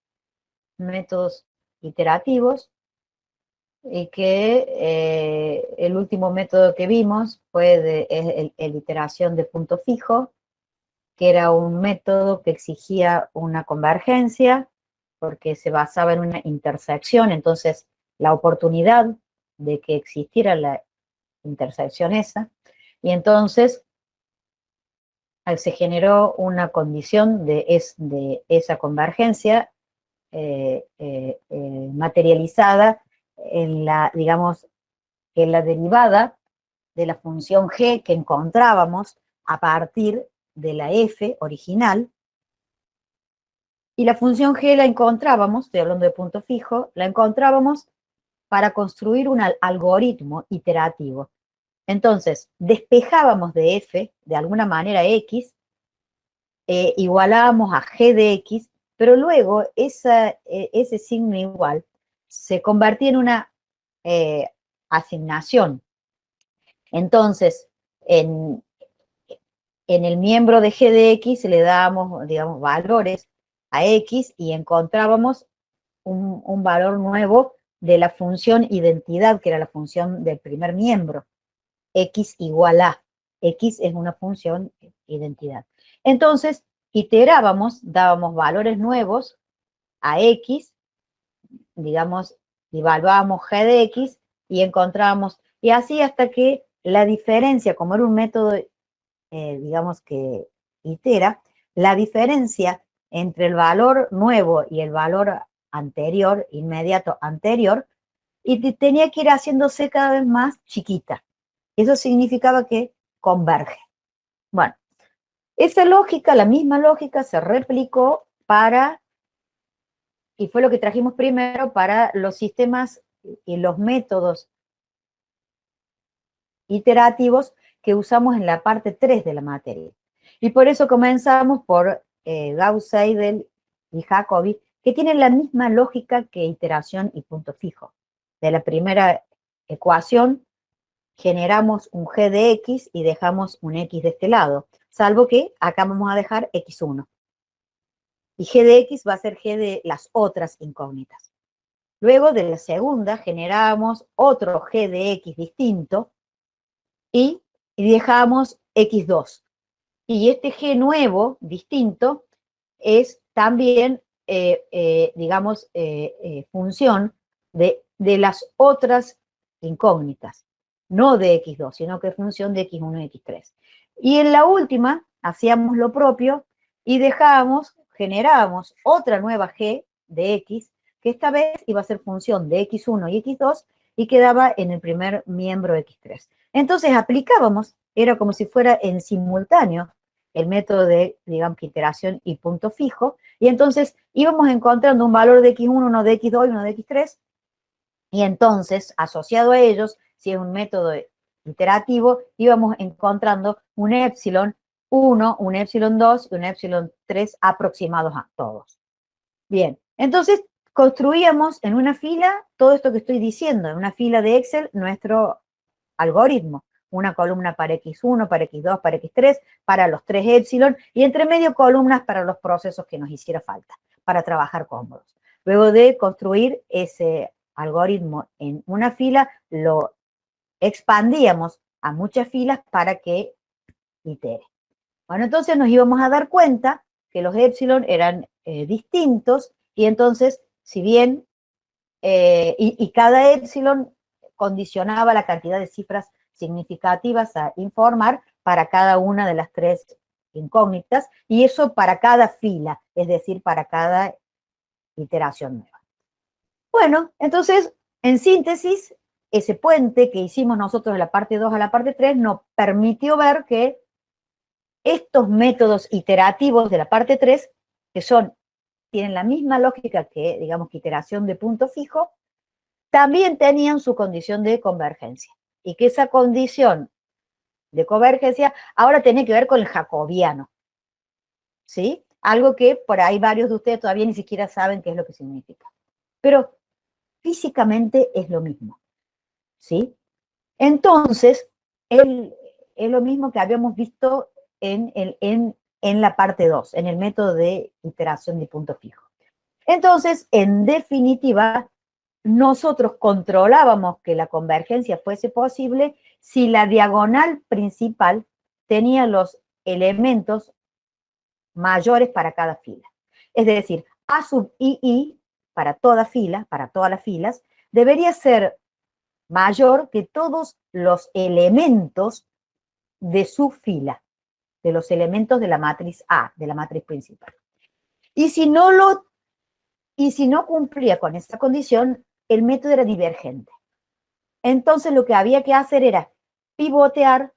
métodos iterativos y que el último método que vimos fue el iteración de punto fijo, que era un método que exigía una convergencia porque se basaba en una intersección, entonces la oportunidad de que existiera la intersección esa, y entonces se generó una condición de esa convergencia materializada en la, digamos, en la derivada de la función g que encontrábamos a partir de la f original, y la función g la encontrábamos, estoy hablando de punto fijo, la encontrábamos para construir un algoritmo iterativo. Entonces, despejábamos de f, de alguna manera x, igualábamos a g de x, pero luego ese signo igual se convertía en una asignación. Entonces, en el miembro de g de x le dábamos, digamos, valores a x y encontrábamos un valor nuevo de la función identidad, que era la función del primer miembro, x igual a. X es una función identidad. Entonces, iterábamos, dábamos valores nuevos a x, digamos, evaluábamos g de x y encontrábamos, y así hasta que la diferencia, como era un método, digamos, que itera, la diferencia entre el valor nuevo y el valor anterior, inmediato anterior, y tenía que ir haciéndose cada vez más chiquita. Eso significaba que converge. Bueno, esa lógica, la misma lógica, se replicó y fue lo que trajimos primero para los sistemas y los métodos iterativos que usamos en la parte 3 de la materia. Y por eso comenzamos por Gauss, Seidel y Jacobi, que tienen la misma lógica que iteración y punto fijo. De la primera ecuación generamos un g de x y dejamos un x de este lado, salvo que acá vamos a dejar x1. Y g de x va a ser g de las otras incógnitas. Luego de la segunda generamos otro g de x distinto y dejamos x2. Y este g nuevo, distinto, es también, digamos, función de las otras incógnitas, no de x2, sino que es función de x1 y x3. Y en la última, hacíamos lo propio y generábamos otra nueva g de x, que esta vez iba a ser función de x1 y x2 y quedaba en el primer miembro x3. Entonces aplicábamos, era como si fuera en simultáneo, el método de, digamos, iteración y punto fijo, y entonces íbamos encontrando un valor de x1, uno de x2 y uno de x3, y entonces, asociado a ellos, si es un método iterativo, íbamos encontrando un epsilon 1, un epsilon 2 y un epsilon 3 aproximados a todos. Bien, entonces construíamos en una fila todo esto que estoy diciendo, en una fila de Excel, nuestro algoritmo. Una columna para x1, para x2, para x3, para los 3 epsilon, y entre medio columnas para los procesos que nos hiciera falta, para trabajar cómodos. Luego de construir ese algoritmo en una fila, lo expandíamos a muchas filas para que itere. Bueno, entonces nos íbamos a dar cuenta que los épsilon eran distintos, y entonces, si bien, y cada épsilon condicionaba la cantidad de cifras significativas a informar para cada una de las tres incógnitas, y eso para cada fila, es decir, para cada iteración nueva. Bueno, entonces, en síntesis, ese puente que hicimos nosotros de la parte 2 a la parte 3 nos permitió ver que estos métodos iterativos de la parte 3, que tienen la misma lógica que, digamos, que iteración de punto fijo, también tenían su condición de convergencia. Y que esa condición de convergencia ahora tiene que ver con el jacobiano, ¿sí? Algo que por ahí varios de ustedes todavía ni siquiera saben qué es lo que significa. Pero físicamente es lo mismo, ¿sí? Entonces, es lo mismo que habíamos visto en la parte 2, en el método de iteración de punto fijo. Entonces, en definitiva, nosotros controlábamos que la convergencia fuese posible si la diagonal principal tenía los elementos mayores para cada fila. Es decir, A sub II para toda fila, para todas las filas, debería ser mayor que todos los elementos de su fila, de los elementos de la matriz A, de la matriz principal. Y si no cumplía con esta condición, el método era divergente. Entonces lo que había que hacer era pivotear,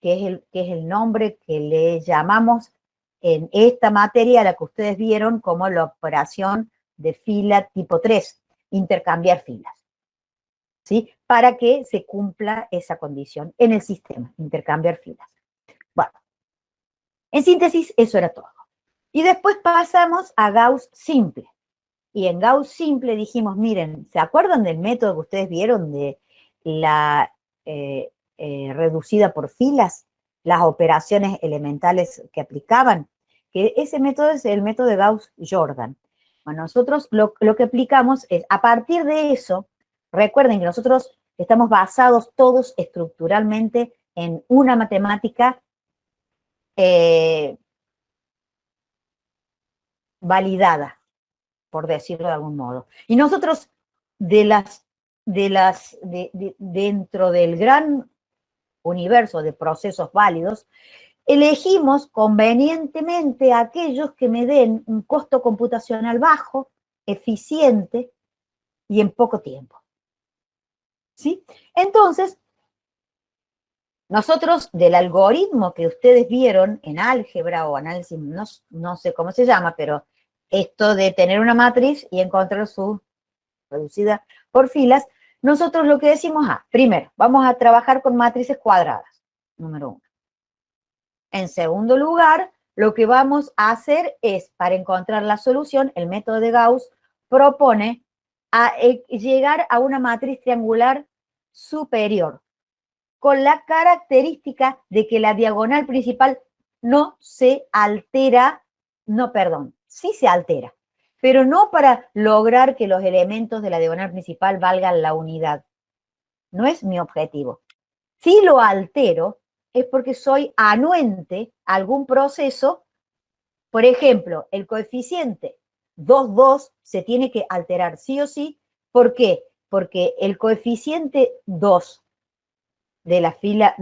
que es el nombre que le llamamos en esta materia, a la que ustedes vieron como la operación de fila tipo 3, intercambiar filas, ¿sí? Para que se cumpla esa condición en el sistema, intercambiar filas. Bueno, en síntesis, eso era todo. Y después pasamos a Gauss simple. Y en Gauss simple dijimos, miren, ¿se acuerdan del método que ustedes vieron de la reducida por filas? Las operaciones elementales que aplicaban. Que ese método es el método de Gauss-Jordan. Bueno, nosotros lo que aplicamos es, a partir de eso, recuerden que nosotros estamos basados todos estructuralmente en una matemática validada, por decirlo de algún modo. Y nosotros, dentro del gran universo de procesos válidos, elegimos convenientemente aquellos que me den un costo computacional bajo, eficiente y en poco tiempo. ¿Sí? Entonces, nosotros del algoritmo que ustedes vieron en álgebra o análisis, no sé cómo se llama, pero esto de tener una matriz y encontrar su reducida por filas, nosotros lo que decimos, primero, vamos a trabajar con matrices cuadradas, número 1. En segundo lugar, lo que vamos a hacer es, para encontrar la solución, el método de Gauss propone llegar a una matriz triangular superior, con la característica de que la diagonal principal no se altera, sí se altera, pero no para lograr que los elementos de la diagonal principal valgan la unidad. No es mi objetivo. Si lo altero, es porque soy anuente a algún proceso. Por ejemplo, el coeficiente 2, 2 se tiene que alterar sí o sí. ¿Por qué? Porque el coeficiente 2 de la fila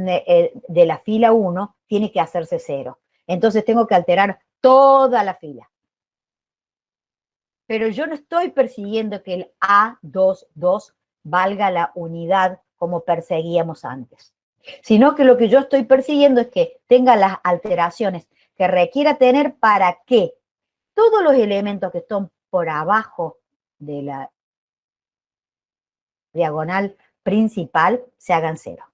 1 tiene que hacerse 0. Entonces tengo que alterar toda la fila. Pero yo no estoy persiguiendo que el A22 valga la unidad como perseguíamos antes, sino que lo que yo estoy persiguiendo es que tenga las alteraciones que requiera tener para que todos los elementos que están por abajo de la diagonal principal se hagan 0.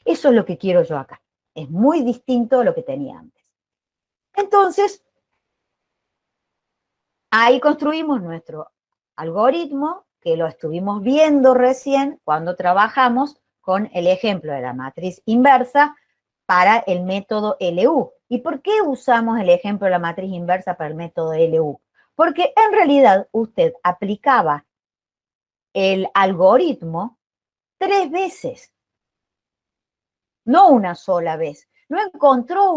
Eso es lo que quiero yo acá. Es muy distinto a lo que tenía antes. Entonces, ahí construimos nuestro algoritmo, que lo estuvimos viendo recién cuando trabajamos con el ejemplo de la matriz inversa para el método LU. ¿Y por qué usamos el ejemplo de la matriz inversa para el método LU? Porque en realidad usted aplicaba el algoritmo 3 veces. no una sola vez. No encontró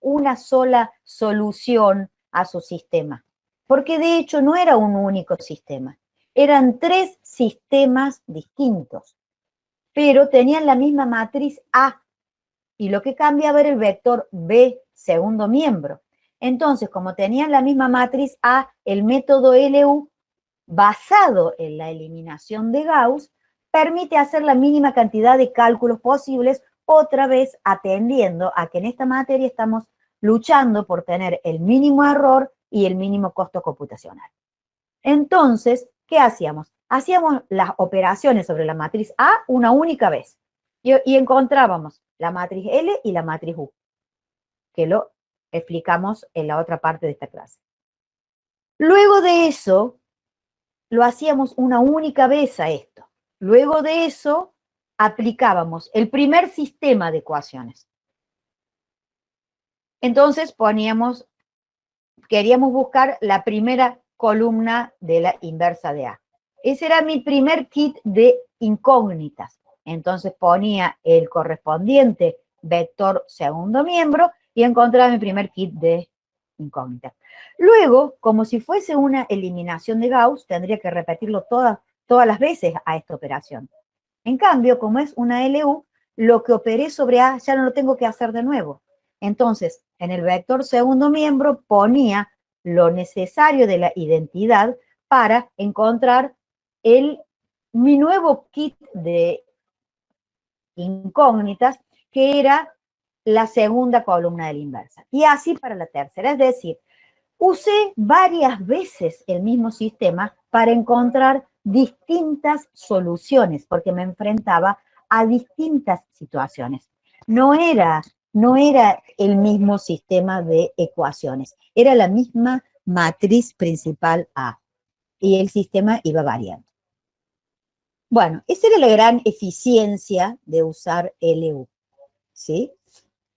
una sola solución a su sistema, porque de hecho no era un único sistema, eran 3 sistemas distintos, pero tenían la misma matriz A, y lo que cambiaba era el vector B, segundo miembro. Entonces, como tenían la misma matriz A, el método LU, basado en la eliminación de Gauss, permite hacer la mínima cantidad de cálculos posibles, otra vez atendiendo a que en esta materia estamos luchando por tener el mínimo error y el mínimo costo computacional. Entonces, ¿qué hacíamos? Hacíamos las operaciones sobre la matriz A una única vez y encontrábamos la matriz L y la matriz U, que lo explicamos en la otra parte de esta clase. Luego de eso, lo hacíamos una única vez a esto. Luego de eso, aplicábamos el primer sistema de ecuaciones. Entonces queríamos buscar la primera columna de la inversa de A. Ese era mi primer kit de incógnitas. Entonces ponía el correspondiente vector segundo miembro y encontraba mi primer kit de incógnitas. Luego, como si fuese una eliminación de Gauss, tendría que repetirlo todas las veces a esta operación. En cambio, como es una LU, lo que operé sobre A ya no lo tengo que hacer de nuevo. Entonces, en el vector segundo miembro ponía lo necesario de la identidad para encontrar mi nuevo kit de incógnitas, que era la segunda columna de la inversa. Y así para la tercera, es decir, usé varias veces el mismo sistema para encontrar distintas soluciones, porque me enfrentaba a distintas situaciones. No era el mismo sistema de ecuaciones, era la misma matriz principal A, y el sistema iba variando. Bueno, esa era la gran eficiencia de usar LU, ¿sí?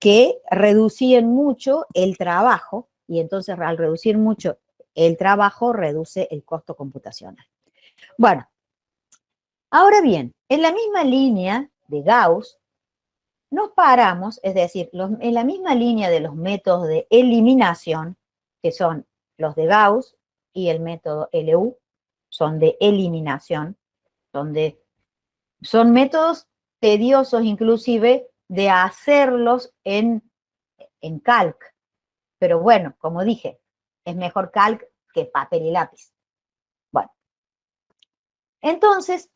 Que reducían mucho el trabajo, y entonces al reducir mucho el trabajo, reduce el costo computacional. Bueno, ahora bien, en la misma línea de Gauss, nos paramos, es decir, en la misma línea de los métodos de eliminación, que son los de Gauss y el método LU, son de eliminación, son métodos tediosos inclusive de hacerlos en calc. Pero bueno, como dije, es mejor calc que papel y lápiz. Bueno, entonces,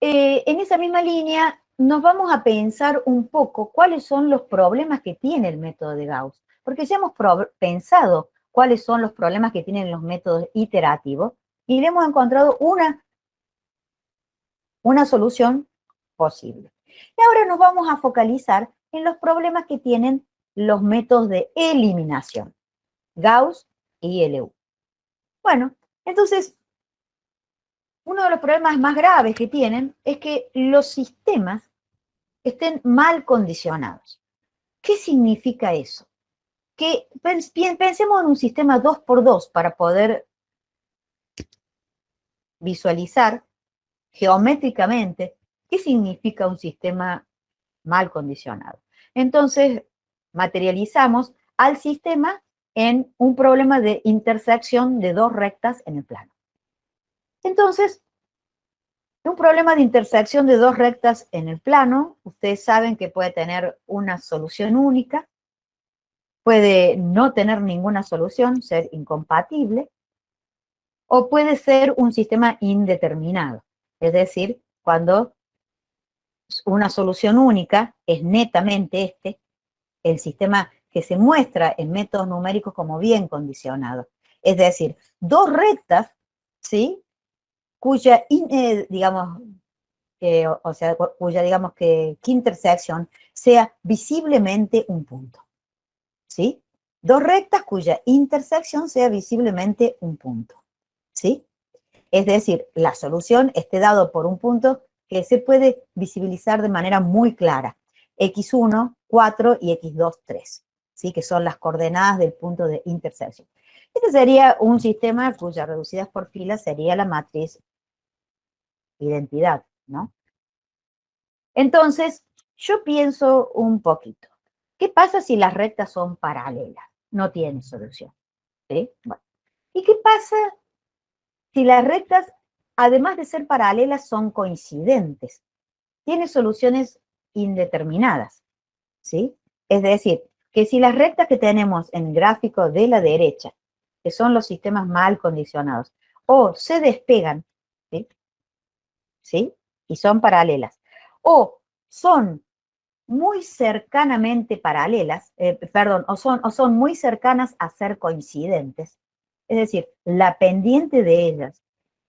en esa misma línea nos vamos a pensar un poco cuáles son los problemas que tiene el método de Gauss. Porque ya hemos pensado cuáles son los problemas que tienen los métodos iterativos y le hemos encontrado una solución posible. Y ahora nos vamos a focalizar en los problemas que tienen los métodos de eliminación, Gauss y LU. Bueno, entonces, uno de los problemas más graves que tienen es que los sistemas estén mal condicionados. ¿Qué significa eso? Que pensemos en un sistema 2x2 para poder visualizar geométricamente qué significa un sistema mal condicionado. Entonces, materializamos al sistema en un problema de intersección de 2 rectas en el plano. Entonces, un problema de intersección de 2 rectas en el plano, ustedes saben que puede tener una solución única, puede no tener ninguna solución, ser incompatible, o puede ser un sistema indeterminado, es decir, cuando una solución única es netamente el sistema que se muestra en métodos numéricos como bien condicionado. Es decir, 2 rectas, ¿sí? Cuya, digamos que intersección sea visiblemente un punto, ¿sí? 2 rectas cuya intersección sea visiblemente un punto, ¿sí? Es decir, la solución esté dado por un punto que se puede visibilizar de manera muy clara. X1, 4 y X2, 3, ¿sí? Que son las coordenadas del punto de intersección. Este sería un sistema cuyas reducidas por filas sería la matriz identidad, ¿no? Entonces, yo pienso un poquito. ¿Qué pasa si las rectas son paralelas? No tiene solución. ¿Sí? Bueno. ¿Y qué pasa si las rectas, además de ser paralelas, son coincidentes? Tiene soluciones indeterminadas. ¿Sí? Es decir, que si las rectas que tenemos en el gráfico de la derecha, que son los sistemas mal condicionados, o se despegan, ¿sí? ¿Sí? Y son paralelas, o son muy cercanamente paralelas, perdón, o son muy cercanas a ser coincidentes, es decir, la pendiente de ellas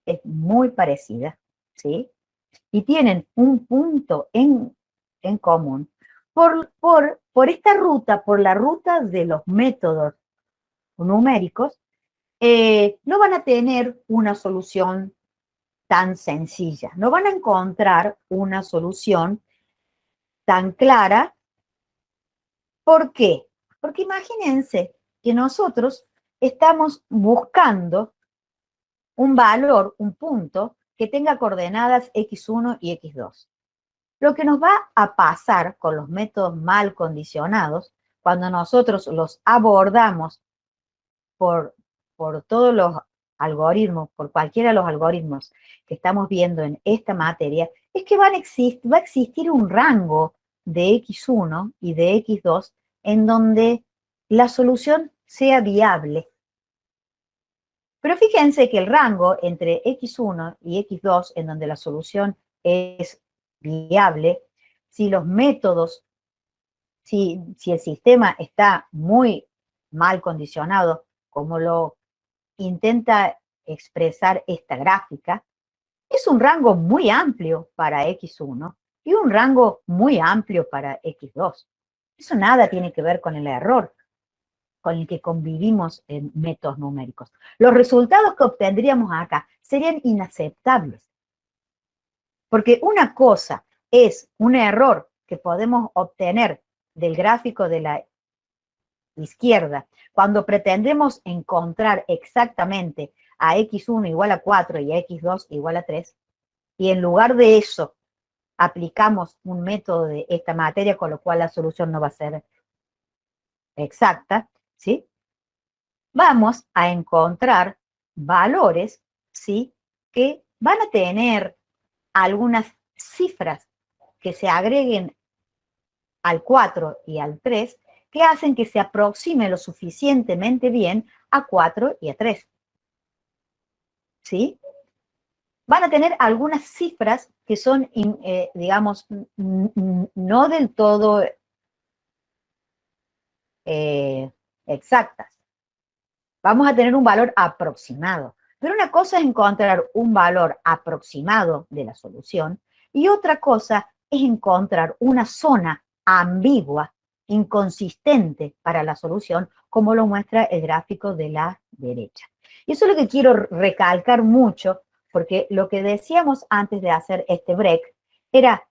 es muy parecida, ¿sí? Y tienen un punto en común por esta ruta, por la ruta de los métodos numéricos, no van a tener una solución tan sencilla, no van a encontrar una solución tan clara. ¿Por qué? Porque imagínense que nosotros estamos buscando un valor, un punto que tenga coordenadas x1 y x2. Lo que nos va a pasar con los métodos mal condicionados, cuando nosotros los abordamos por todos los algoritmos, por cualquiera de los algoritmos que estamos viendo en esta materia, es que va a existir un rango de x1 y de x2 en donde la solución sea viable. Pero fíjense que el rango entre x1 y x2, en donde la solución es viable, si los métodos, si el sistema está muy mal condicionado, como lo intenta expresar esta gráfica, es un rango muy amplio para x1 y un rango muy amplio para x2. Eso nada tiene que ver con el error con el que convivimos en métodos numéricos. Los resultados que obtendríamos acá serían inaceptables. Porque una cosa es un error que podemos obtener del gráfico de la izquierda cuando pretendemos encontrar exactamente a x1 igual a 4 y a x2 igual a 3, y en lugar de eso aplicamos un método de esta materia, con lo cual la solución no va a ser exacta, ¿sí? Vamos a encontrar valores, ¿sí? Que van a tener algunas cifras que se agreguen al 4 y al 3, que hacen que se aproxime lo suficientemente bien a 4 y a 3. ¿Sí? Van a tener algunas cifras que son, digamos, no del todo exactas. Vamos a tener un valor aproximado. Pero una cosa es encontrar un valor aproximado de la solución y otra cosa es encontrar una zona ambigua, inconsistente para la solución, como lo muestra el gráfico de la derecha. Y eso es lo que quiero recalcar mucho, porque lo que decíamos antes de hacer este break era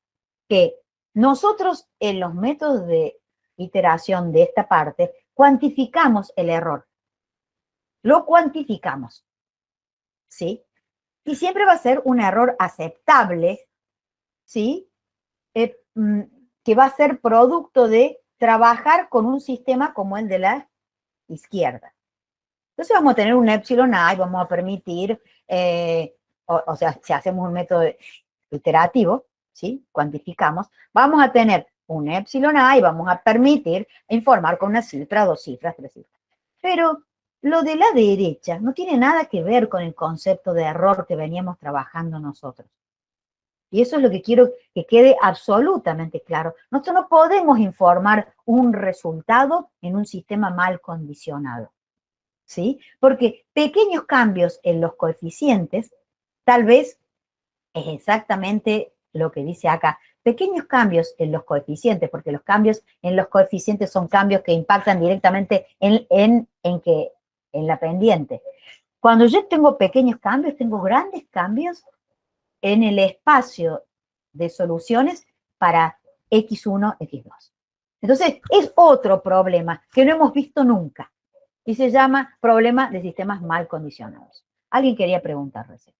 que nosotros en los métodos de iteración de esta parte cuantificamos el error. Lo cuantificamos, ¿sí? Y siempre va a ser un error aceptable, ¿sí? Que va a ser producto de trabajar con un sistema como el de la izquierda. Entonces vamos a tener un epsilon a y vamos a permitir, o sea, si hacemos un método iterativo, ¿sí? Cuantificamos, vamos a tener un epsilon a y vamos a permitir informar con una cifra, 2 cifras, 3 cifras. Pero lo de la derecha no tiene nada que ver con el concepto de error que veníamos trabajando nosotros. Y eso es lo que quiero que quede absolutamente claro. Nosotros no podemos informar un resultado en un sistema mal condicionado, ¿sí? Porque pequeños cambios en los coeficientes, tal vez es exactamente lo que dice acá. Pequeños cambios en los coeficientes, porque los cambios en los coeficientes son cambios que impactan directamente en la pendiente. Cuando yo tengo pequeños cambios, tengo grandes cambios en el espacio de soluciones para x1, x2. Entonces, es otro problema que no hemos visto nunca y se llama problema de sistemas mal condicionados. ¿Alguien quería preguntar recién?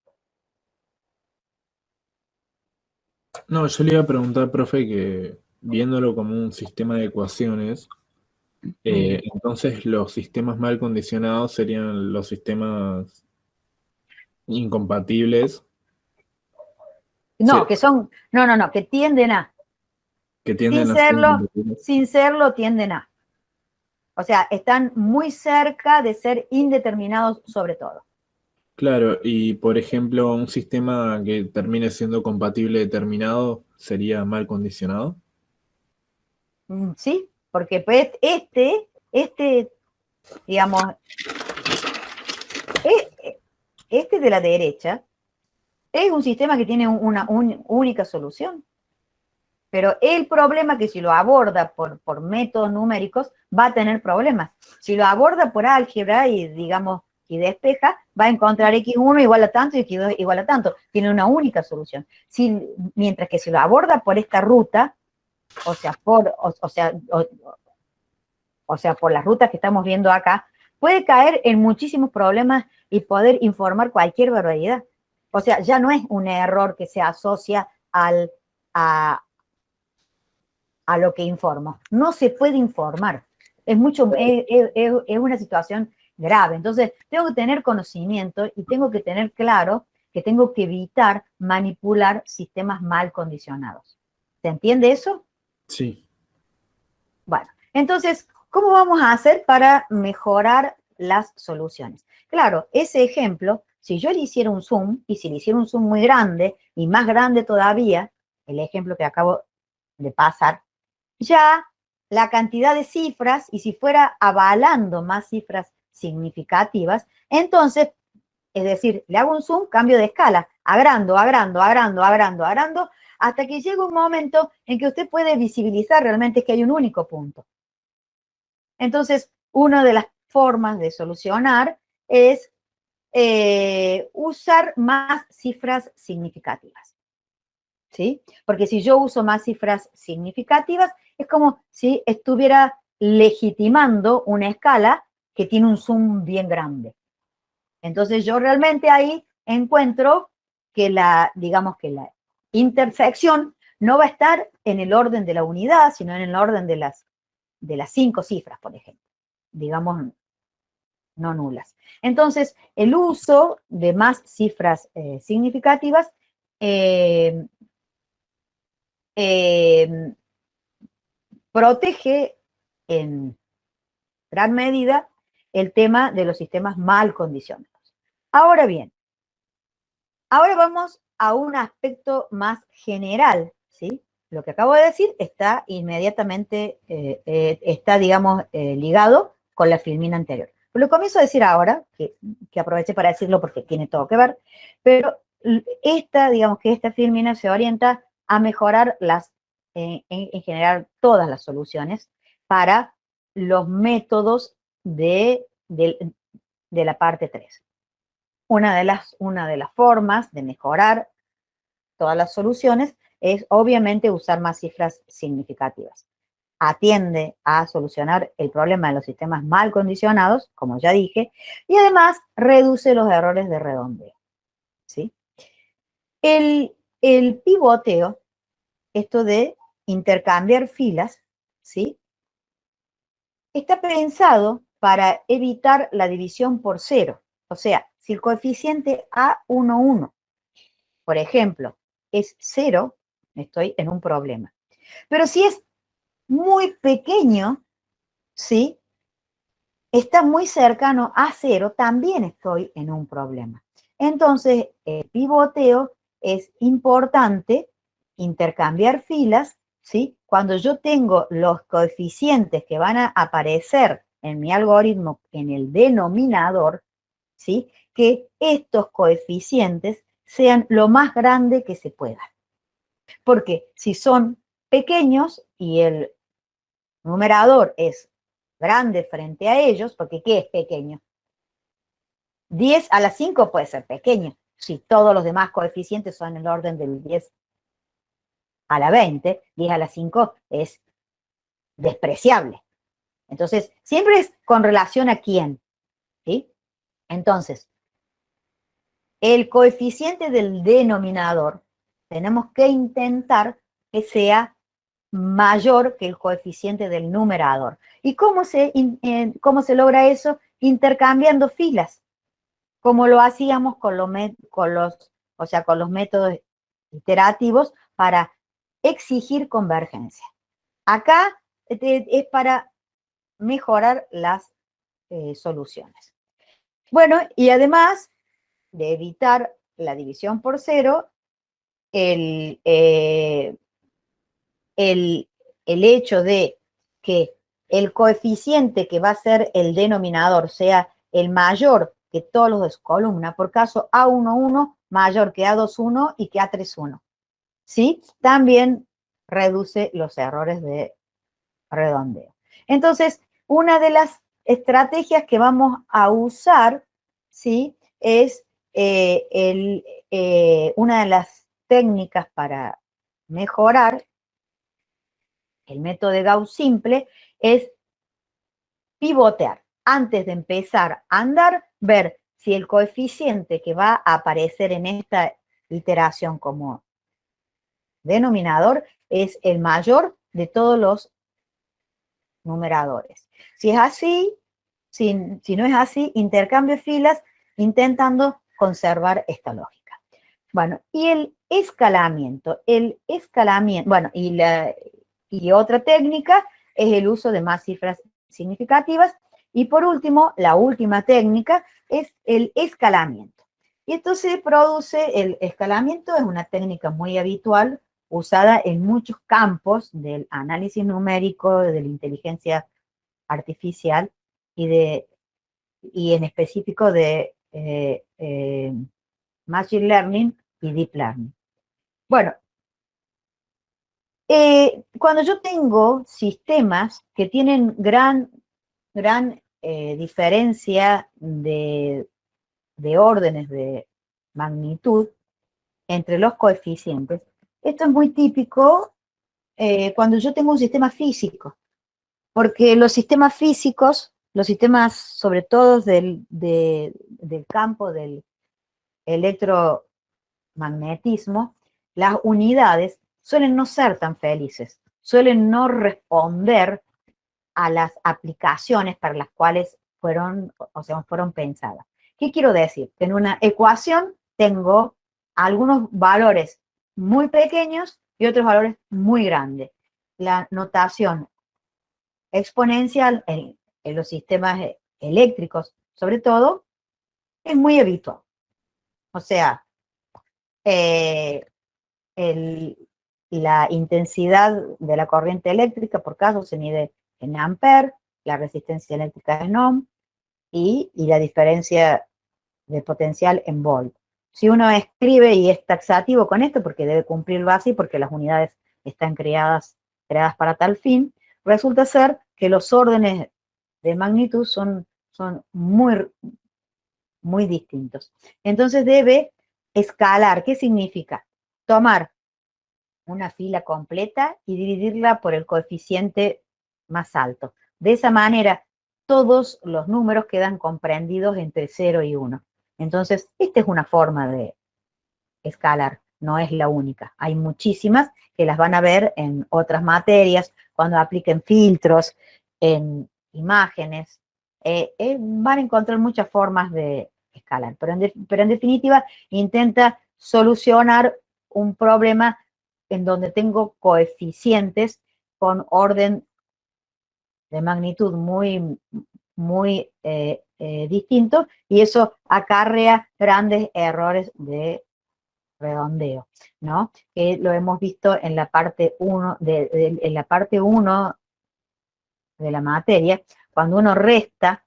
No, yo le iba a preguntar, profe, que viéndolo como un sistema de ecuaciones, entonces los sistemas mal condicionados serían los sistemas incompatibles, No, que son, no, que tienden a, que tienden a ser incompatibles. sin serlo, tienden a. O sea, están muy cerca de ser indeterminados sobre todo. Claro, y por ejemplo, un sistema que termine siendo compatible determinado sería mal condicionado. ¿Sí? Porque pues digamos, este de la derecha es un sistema que tiene una única solución. Pero el problema es que si lo aborda por métodos numéricos, va a tener problemas. Si lo aborda por álgebra y, digamos, y despeja, va a encontrar x1 igual a tanto y x2 igual a tanto. Tiene una única solución. Mientras que si lo aborda por esta ruta, o sea, por las rutas que estamos viendo acá, puede caer en muchísimos problemas y poder informar cualquier barbaridad. O sea, ya no es un error que se asocia a lo que informo. No se puede informar. Es una situación grave. Entonces, tengo que tener conocimiento y tengo que tener claro que tengo que evitar manipular sistemas mal condicionados. ¿Se entiende eso? Sí. Bueno, entonces, ¿cómo vamos a hacer para mejorar las soluciones? Claro, ese ejemplo, si yo le hiciera un zoom, y si le hiciera un zoom muy grande y más grande todavía, el ejemplo que acabo de pasar, ya la cantidad de cifras, y si fuera avalando más cifras significativas, entonces, es decir, le hago un zoom, cambio de escala, agrando, hasta que llega un momento en que usted puede visibilizar realmente que hay un único punto. Entonces, una de las formas de solucionar es usar más cifras significativas. ¿Sí? Porque si yo uso más cifras significativas, es como si estuviera legitimando una escala que tiene un zoom bien grande. Entonces yo realmente ahí encuentro que digamos que la intersección no va a estar en el orden de la unidad, sino en el orden de las 5 cifras, por ejemplo, digamos no nulas. Entonces, el uso de más cifras significativas protege en gran medida el tema de los sistemas mal condicionados. Ahora bien, ahora vamos a un aspecto más general, ¿sí? Lo que acabo de decir está inmediatamente, digamos, ligado con la filmina anterior. Lo comienzo a decir ahora, que aproveché para decirlo porque tiene todo que ver, pero digamos que esta filmina se orienta a mejorar en general todas las soluciones para los métodos de la parte 3. Una de las formas de mejorar todas las soluciones es obviamente usar más cifras significativas. Atiende a solucionar el problema de los sistemas mal condicionados, como ya dije, y además reduce los errores de redondeo. ¿Sí? El pivoteo, esto de intercambiar filas, ¿sí? Está pensado para evitar la división por cero. O sea, si el coeficiente A11, por ejemplo, es 0, estoy en un problema. Pero si es muy pequeño, ¿sí? Está muy cercano a 0, también estoy en un problema. Entonces, el pivoteo es importante intercambiar filas, ¿sí? Cuando yo tengo los coeficientes que van a aparecer en mi algoritmo en el denominador, ¿sí? Que estos coeficientes sean lo más grande que se pueda. Porque si son pequeños y el numerador es grande frente a ellos, porque ¿qué es pequeño? 10 a la 5 puede ser pequeño, si todos los demás coeficientes son en el orden del 10 a la 20, 10 a la 5 es despreciable. Entonces, siempre es con relación a quién, ¿sí? Entonces, el coeficiente del denominador, tenemos que intentar que sea mayor que el coeficiente del numerador. ¿Y cómo se logra eso? Intercambiando filas, como lo hacíamos con los métodos iterativos para exigir convergencia. Acá es para mejorar las soluciones. Bueno, y además de evitar la división por cero, el hecho de que el coeficiente que va a ser el denominador sea el mayor que todos los de su columna, por caso A11 mayor que A21 y que A31, ¿sí? También reduce los errores de redondeo. Entonces, una de las estrategias que vamos a usar, ¿sí? Es una de las técnicas para mejorar el método de Gauss simple, es pivotear. Antes de empezar a andar, ver si el coeficiente que va a aparecer en esta iteración como denominador es el mayor de todos los numeradores. Si es así, si no es así, intercambio filas intentando conservar esta lógica. Bueno, y el escalamiento, bueno, y otra técnica es el uso de más cifras significativas. Y por último, la última técnica es el escalamiento. Y esto se produce, el escalamiento es una técnica muy habitual, usada en muchos campos del análisis numérico, de la inteligencia artificial y en específico de Machine Learning y Deep Learning. Bueno, cuando yo tengo sistemas que tienen gran diferencia de órdenes de magnitud entre los coeficientes, esto es muy típico cuando yo tengo un sistema físico, porque los sistemas físicos, los sistemas sobre todo del campo del electromagnetismo, las unidades suelen no ser tan felices, suelen no responder a las aplicaciones para las cuales fueron pensadas. ¿Qué quiero decir? Que en una ecuación tengo algunos valores muy pequeños y otros valores muy grandes. La notación exponencial en los sistemas eléctricos, sobre todo, es muy habitual. O sea, la intensidad de la corriente eléctrica, por caso, se mide en amper, la resistencia eléctrica en ohm y la diferencia de potencial en volt. Si uno escribe y es taxativo con esto, porque debe cumplirlo así, porque las unidades están creadas para tal fin, resulta ser que los órdenes de magnitud son muy, muy distintos. Entonces debe escalar. ¿Qué significa? Tomar una fila completa y dividirla por el coeficiente más alto. De esa manera, todos los números quedan comprendidos entre 0 y 1. Entonces, esta es una forma de escalar, no es la única. Hay muchísimas que las van a ver en otras materias, cuando apliquen filtros, en imágenes. Van a encontrar muchas formas de escalar, pero en definitiva intenta solucionar un problema en donde tengo coeficientes con orden de magnitud muy, muy distintos, y eso acarrea grandes errores de redondeo, ¿no? Que lo hemos visto en la parte 1 en la parte 1 de la materia, cuando uno resta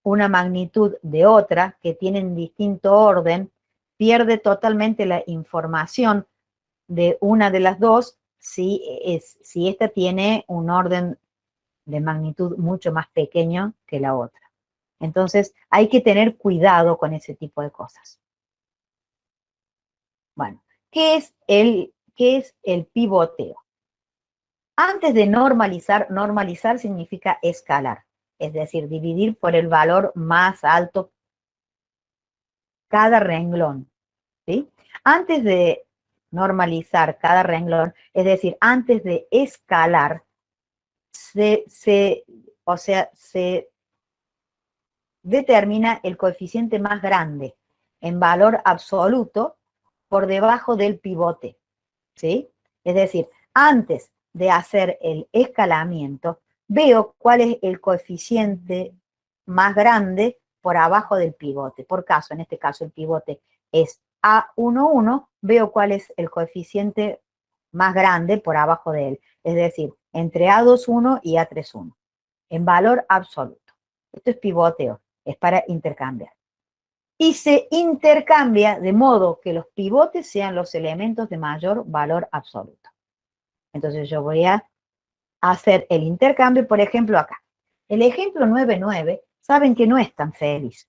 una magnitud de otra que tienen distinto orden, pierde totalmente la información de una de las dos si esta tiene un orden de magnitud mucho más pequeño que la otra. Entonces, hay que tener cuidado con ese tipo de cosas. Bueno, ¿qué es el pivoteo? Antes de normalizar significa escalar, es decir, dividir por el valor más alto cada renglón, ¿sí? Antes de normalizar cada renglón, es decir, antes de escalar, se determina el coeficiente más grande en valor absoluto por debajo del pivote, ¿sí? Es decir, antes de hacer el escalamiento, veo cuál es el coeficiente más grande por abajo del pivote. Por caso, en este caso el pivote es A11, veo cuál es el coeficiente más grande por abajo de él. Es decir, entre A21 y A31, en valor absoluto. Esto es pivoteo, es para intercambiar. Y se intercambia de modo que los pivotes sean los elementos de mayor valor absoluto. Entonces yo voy a hacer el intercambio, por ejemplo, acá. El ejemplo 9,9, saben que no es tan feliz.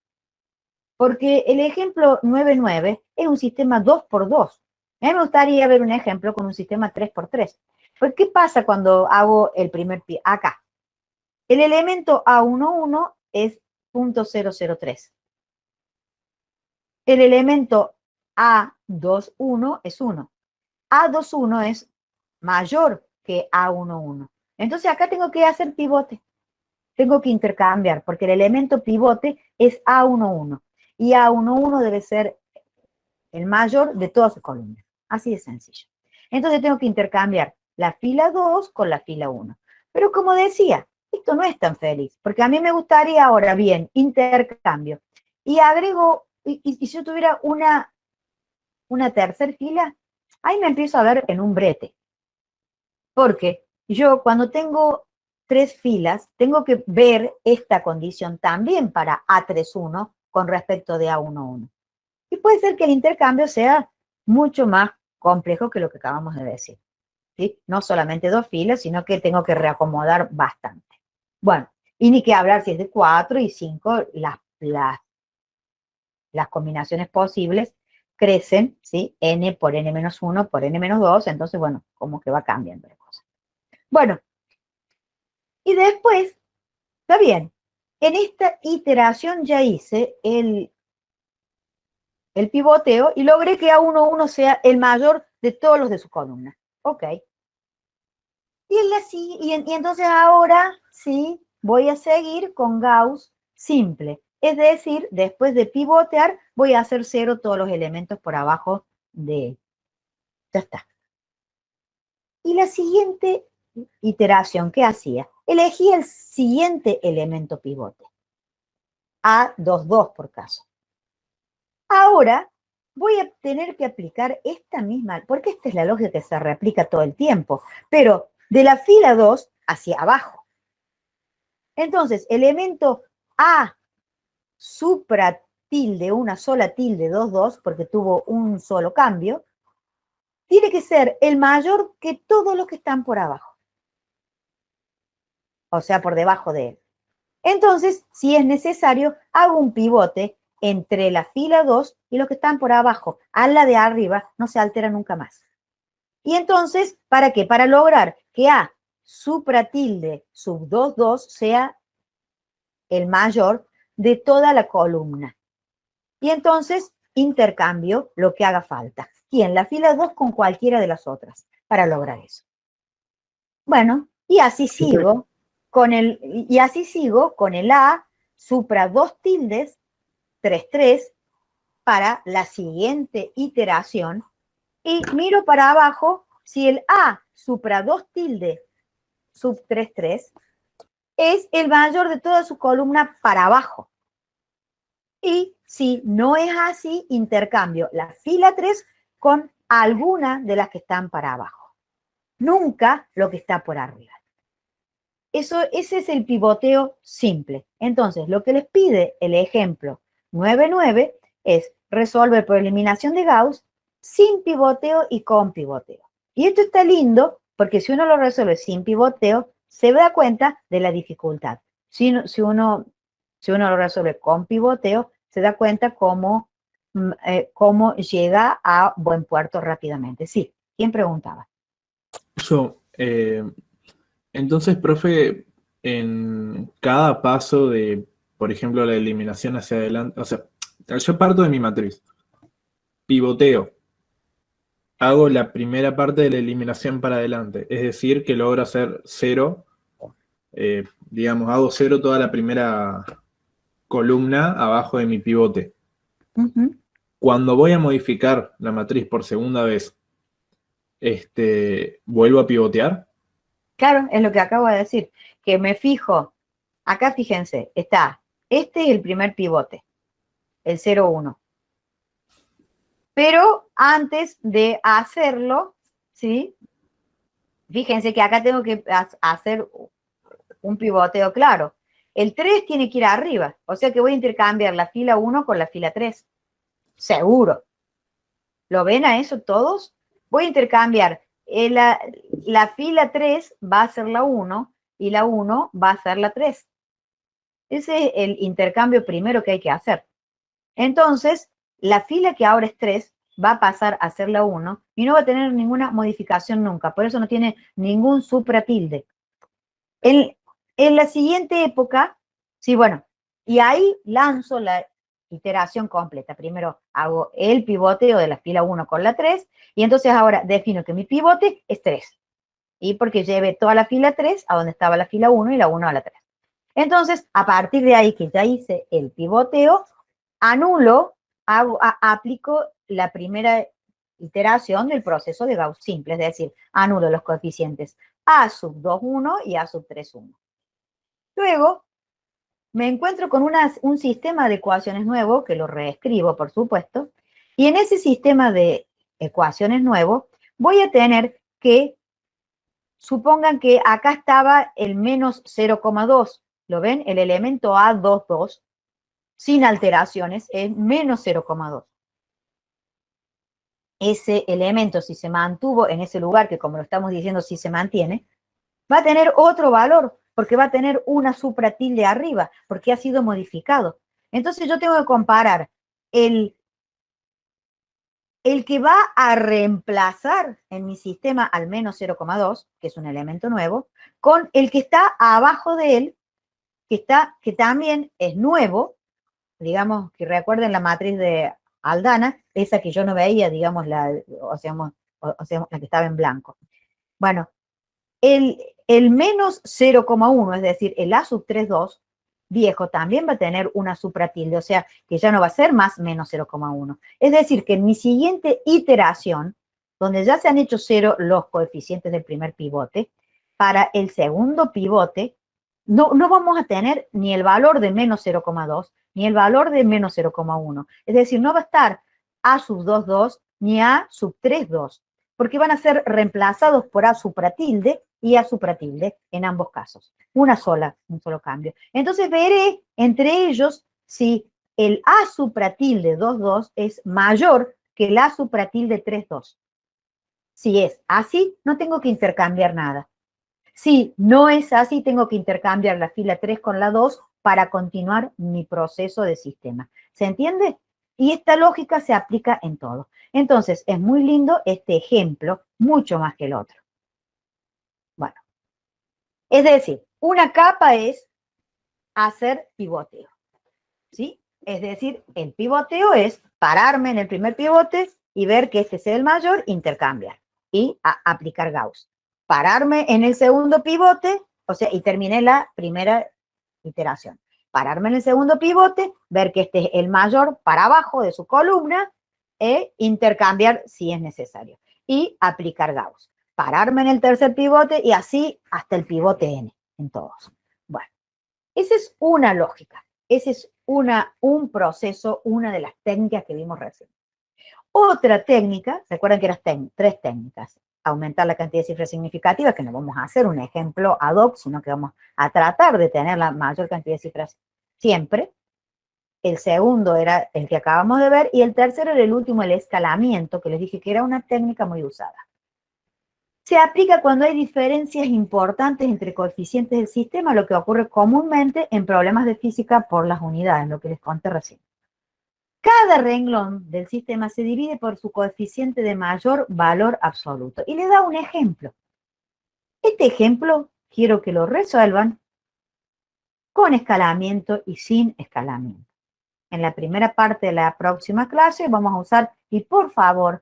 Porque el ejemplo 9,9 es un sistema 2x2. A mí me gustaría ver un ejemplo con un sistema 3x3. Pues, ¿qué pasa cuando hago el primer pie? Acá. El elemento A11 es 0.003. El elemento A21 es 1. A21 es mayor que A11. Entonces acá tengo que hacer pivote. Tengo que intercambiar, porque el elemento pivote es A11. Y A11 debe ser el mayor de todas sus columnas. Así de sencillo. Entonces tengo que intercambiar la fila 2 con la fila 1. Pero como decía, esto no es tan feliz, porque a mí me gustaría ahora bien, intercambio. Y agrego, y si yo tuviera una tercera fila, ahí me empiezo a ver en un brete. Porque yo cuando tengo 3 filas, tengo que ver esta condición también para A31 con respecto de A11. Y puede ser que el intercambio sea mucho más complejo que lo que acabamos de decir, ¿sí? No solamente 2 filas, sino que tengo que reacomodar bastante. Bueno, y ni que hablar si es de 4 y 5, las combinaciones posibles crecen, ¿sí? N por N-1 por N-2, entonces, bueno, como que va cambiando la cosa. Bueno, y después, está bien, en esta iteración ya hice el pivoteo y logré que A11 sea el mayor de todos los de su columna. Ok. Y entonces ahora sí voy a seguir con Gauss simple. Es decir, después de pivotear, voy a hacer 0 todos los elementos por abajo de él. Ya está. Y la siguiente iteración, ¿qué hacía? Elegí el siguiente elemento pivote. A22 por caso. Ahora voy a tener que aplicar esta misma, porque esta es la lógica que se reaplica todo el tiempo, pero de la fila 2 hacia abajo. Entonces, elemento A supra tilde, una sola tilde, 2, 2, porque tuvo un solo cambio, tiene que ser el mayor que todos los que están por abajo. O sea, por debajo de él. Entonces, si es necesario, hago un pivote entre la fila 2 y los que están por abajo. A la de arriba no se altera nunca más. Y entonces, ¿para qué? Para lograr que A supra tilde sub 2, 2 sea el mayor de toda la columna. Y entonces intercambio lo que haga falta. Y en la fila 2 con cualquiera de las otras para lograr eso. Bueno, y así sigo con el A supra 2 tildes 3, 3 para la siguiente iteración y miro para abajo si el A supra 2 tilde sub 3, 3 es el mayor de toda su columna para abajo. Y si no es así, intercambio la fila 3 con alguna de las que están para abajo. Nunca lo que está por arriba. Ese es el pivoteo simple. Entonces, lo que les pide el ejemplo 9,9 es resolver por eliminación de Gauss sin pivoteo y con pivoteo. Y esto está lindo porque si uno lo resuelve sin pivoteo, se da cuenta de la dificultad. Si uno lo resuelve con pivoteo, se da cuenta cómo llega a buen puerto rápidamente. Sí, ¿quién preguntaba? Yo, entonces, profe, en cada paso de, por ejemplo, la eliminación hacia adelante, o sea, yo parto de mi matriz, pivoteo, hago la primera parte de la eliminación para adelante. Es decir, que logro hacer 0, digamos, hago 0 toda la primera columna abajo de mi pivote. Ujú. Cuando voy a modificar la matriz por segunda vez, ¿vuelvo a pivotear? Claro, es lo que acabo de decir, que me fijo, acá fíjense, está, este es el primer pivote, el 0, 1. Pero antes de hacerlo, ¿sí? Fíjense que acá tengo que hacer un pivoteo claro. El 3 tiene que ir arriba, o sea que voy a intercambiar la fila 1 con la fila 3. Seguro. ¿Lo ven a eso todos? Voy a intercambiar. La fila 3 va a ser la 1 y la 1 va a ser la 3. Ese es el intercambio primero que hay que hacer. Entonces, la fila que ahora es 3 va a pasar a ser la 1 y no va a tener ninguna modificación nunca. Por eso no tiene ningún supratilde. En la siguiente época, sí, bueno, y ahí lanzo la iteración completa. Primero hago el pivoteo de la fila 1 con la 3 y entonces ahora defino que mi pivote es 3. Y porque lleve toda la fila 3 a donde estaba la fila 1 y la 1 a la 3. Entonces, a partir de ahí que ya hice el pivoteo, anulo, aplico la primera iteración del proceso de Gauss simple, es decir, anulo los coeficientes A sub 2, 1 y A sub 3, 1. Luego, me encuentro con un sistema de ecuaciones nuevo, que lo reescribo, por supuesto, y en ese sistema de ecuaciones nuevo voy a tener que, supongan que acá estaba el menos 0,2, ¿lo ven? El elemento A22, sin alteraciones, es menos 0,2. Ese elemento, si se mantuvo en ese lugar, que como lo estamos diciendo, si se mantiene, va a tener otro valor, porque va a tener una supratilde arriba, porque ha sido modificado. Entonces yo tengo que comparar el que va a reemplazar en mi sistema al menos 0,2, que es un elemento nuevo, con el que está abajo de él, que también es nuevo, digamos, que recuerden la matriz de Aldana, esa que yo no veía, digamos, la que estaba en blanco. Bueno, el menos 0,1, es decir, el A sub 3,2, viejo, también va a tener una supratilde, o sea, que ya no va a ser más menos 0,1. Es decir, que en mi siguiente iteración, donde ya se han hecho 0 los coeficientes del primer pivote, para el segundo pivote, no vamos a tener ni el valor de menos 0,2, ni el valor de menos 0,1. Es decir, no va a estar A sub 2,2 ni A sub 3,2, porque van a ser reemplazados por A supratilde y A supratilde en ambos casos. Un solo cambio. Entonces veré entre ellos si el A supratilde 2,2 es mayor que el A supratilde 3,2. Si es así, no tengo que intercambiar nada. Si no es así, tengo que intercambiar la fila 3 con la 2 para continuar mi proceso de sistema. ¿Se entiende? Y esta lógica se aplica en todo. Entonces, es muy lindo este ejemplo, mucho más que el otro. Bueno, es decir, una capa es hacer pivoteo, ¿sí? Es decir, el pivoteo es pararme en el primer pivote y ver que este sea el mayor, intercambiar y aplicar Gauss. Pararme en el segundo pivote, o sea, y terminé la primera iteración. Pararme en el segundo pivote, ver que este es el mayor para abajo de su columna e intercambiar si es necesario. Y aplicar Gauss. Pararme en el tercer pivote y así hasta el pivote N en todos. Bueno, esa es una lógica. Ese es un proceso, una de las técnicas que vimos recién. Otra técnica, recuerden que eran 3 técnicas. Aumentar la cantidad de cifras significativas, que no vamos a hacer un ejemplo ad hoc, sino que vamos a tratar de tener la mayor cantidad de cifras siempre. El segundo era el que acabamos de ver, y el tercero era el último, el escalamiento, que les dije que era una técnica muy usada. Se aplica cuando hay diferencias importantes entre coeficientes del sistema, lo que ocurre comúnmente en problemas de física por las unidades, lo que les conté recién. Cada renglón del sistema se divide por su coeficiente de mayor valor absoluto. Y le da un ejemplo. Este ejemplo quiero que lo resuelvan con escalamiento y sin escalamiento. En la primera parte de la próxima clase vamos a usar, y por favor,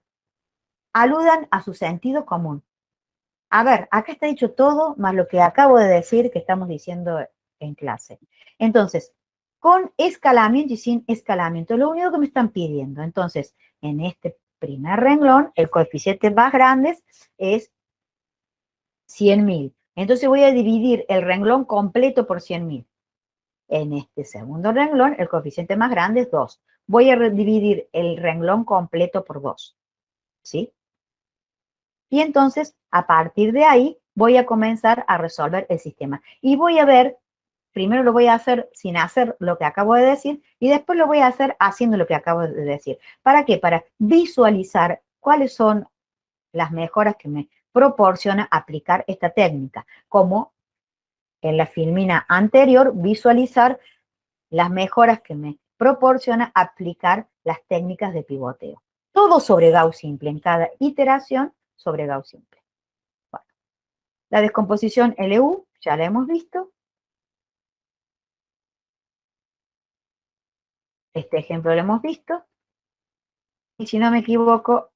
aludan a su sentido común. A ver, acá está dicho todo, más lo que acabo de decir que estamos diciendo en clase. Entonces, con escalamiento y sin escalamiento, lo único que me están pidiendo. Entonces, en este primer renglón, el coeficiente más grande es 100.000. Entonces voy a dividir el renglón completo por 100.000. En este segundo renglón, el coeficiente más grande es 2. Voy a dividir el renglón completo por 2. ¿Sí? Y entonces, a partir de ahí, voy a comenzar a resolver el sistema. Y voy a ver, primero lo voy a hacer sin hacer lo que acabo de decir, y después lo voy a hacer haciendo lo que acabo de decir. ¿Para qué? Para visualizar cuáles son las mejoras que me proporciona aplicar esta técnica. Como en la filmina anterior, visualizar las mejoras que me proporciona aplicar las técnicas de pivoteo. Todo sobre Gauss simple, en cada iteración sobre Gauss simple. Bueno, la descomposición LU ya la hemos visto. Este ejemplo lo hemos visto. Y si no me equivoco,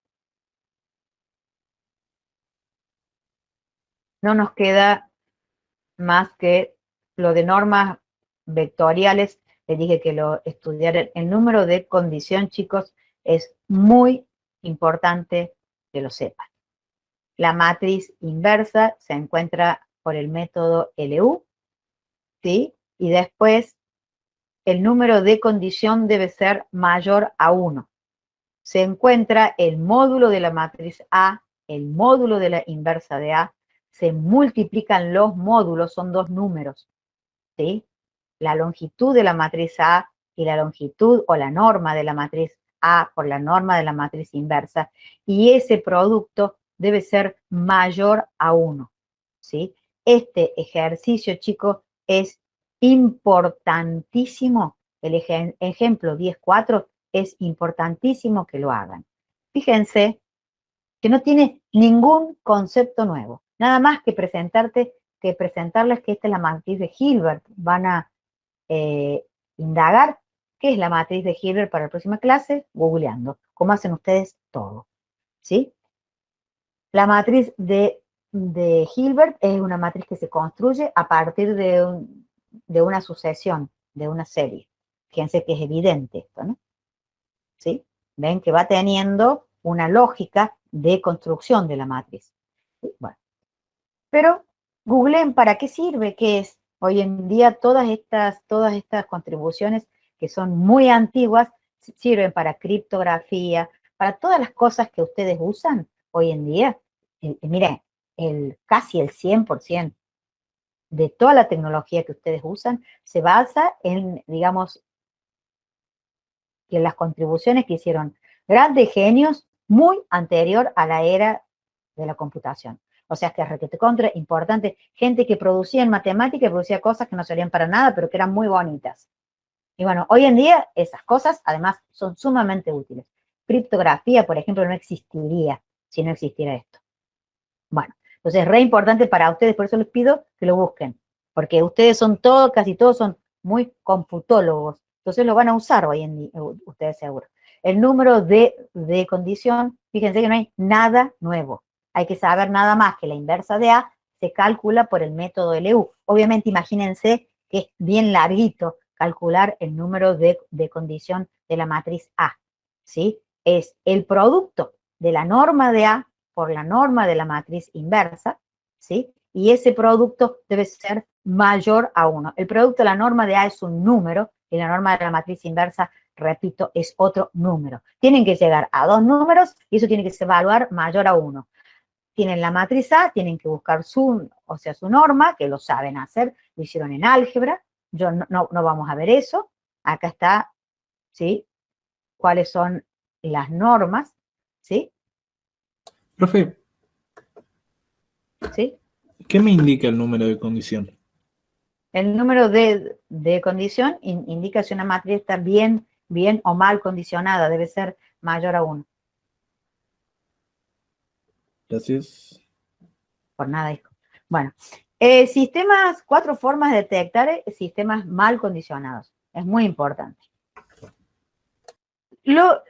no nos queda más que lo de normas vectoriales. Les dije que lo estudiar el número de condición, chicos, es muy importante que lo sepan. La matriz inversa se encuentra por el método LU, ¿sí? Y después el número de condición debe ser mayor a 1. Se encuentra el módulo de la matriz A, el módulo de la inversa de A, se multiplican los módulos, son dos números, ¿sí? La longitud de la matriz A y la longitud o la norma de la matriz A por la norma de la matriz inversa, y ese producto debe ser mayor a 1, ¿sí? Este ejercicio, chicos, es importantísimo. El ejemplo 10.4 es importantísimo que lo hagan. Fíjense que no tiene ningún concepto nuevo, nada más que presentarles que esta es la matriz de Hilbert. Van a indagar qué es la matriz de Hilbert para la próxima clase, googleando, como hacen ustedes todo, ¿sí? La matriz de Hilbert es una matriz que se construye a partir de una sucesión, de una serie. Fíjense que es evidente esto, ¿no? ¿Sí? Ven que va teniendo una lógica de construcción de la matriz. Bueno, pero googleen para qué sirve, qué es. Hoy en día todas estas contribuciones que son muy antiguas sirven para criptografía, para todas las cosas que ustedes usan hoy en día. Miren, casi el 100% de toda la tecnología que ustedes usan se basa en, digamos, en las contribuciones que hicieron grandes genios muy anterior a la era de la computación. O sea, que es requete contra, importante, gente que producía en matemática y producía cosas que no servían para nada, pero que eran muy bonitas. Y bueno, hoy en día esas cosas, además, son sumamente útiles. Criptografía, por ejemplo, no existiría si no existiera esto. Bueno, entonces es re importante para ustedes, por eso les pido que lo busquen, porque ustedes son todos, casi todos son muy computólogos, entonces lo van a usar hoy en día, ustedes seguro. El número de condición, fíjense que no hay nada nuevo. Hay que saber nada más que la inversa de A se calcula por el método LU. Obviamente, imagínense que es bien larguito calcular el número de condición de la matriz A, ¿sí? Es el producto de la norma de A por la norma de la matriz inversa, ¿sí? Y ese producto debe ser mayor a 1. El producto de la norma de A es un número y la norma de la matriz inversa, repito, es otro número. Tienen que llegar a dos números y eso tiene que evaluar mayor a 1. Tienen la matriz A, tienen que buscar su norma, que lo saben hacer, lo hicieron en álgebra. Yo no vamos a ver eso. Acá está, ¿sí? Cuáles son las normas, ¿sí? Profe, ¿Sí? ¿qué me indica el número de condición? El número de condición indica si una matriz está bien o mal condicionada, debe ser mayor a 1. Gracias. Por nada, hijo. Bueno, sistemas, 4 formas de detectar sistemas mal condicionados. Es muy importante.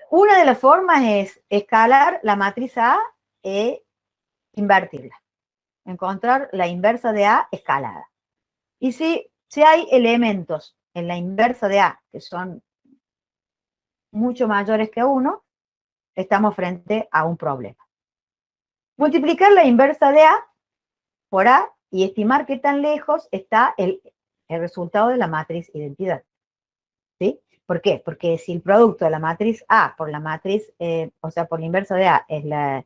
Una de las formas es escalar la matriz A invertirla. Encontrar la inversa de A escalada. Y si hay elementos en la inversa de A que son mucho mayores que 1, estamos frente a un problema. Multiplicar la inversa de A por A y estimar qué tan lejos está el resultado de la matriz identidad. ¿Sí? ¿Por qué? Porque si el producto de la matriz A por la matriz, o sea, por la inversa de A es la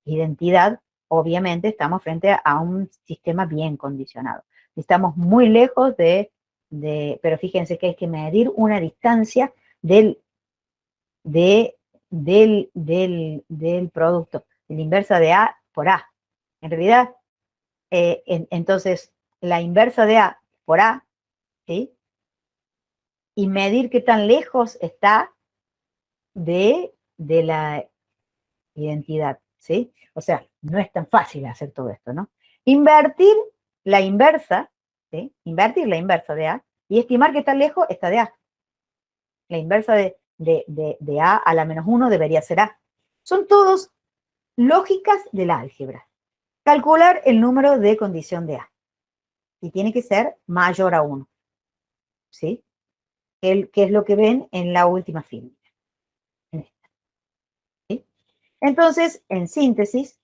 identidad, obviamente estamos frente a un sistema bien condicionado. Estamos muy lejos pero fíjense que hay que medir una distancia del producto, de la inversa de A por A. En realidad, entonces, la inversa de A por A, ¿sí? Y medir qué tan lejos está de la identidad, ¿sí? O sea, no es tan fácil hacer todo esto, ¿no? Invertir la inversa, ¿sí? Invertir la inversa de A y estimar qué tan lejos está de A. La inversa de A a la menos 1 debería ser A. Son todos lógicas de la álgebra. Calcular el número de condición de A. Y tiene que ser mayor a 1. ¿Sí? Que es lo que ven en la última fila. ¿Sí? Entonces, en síntesis,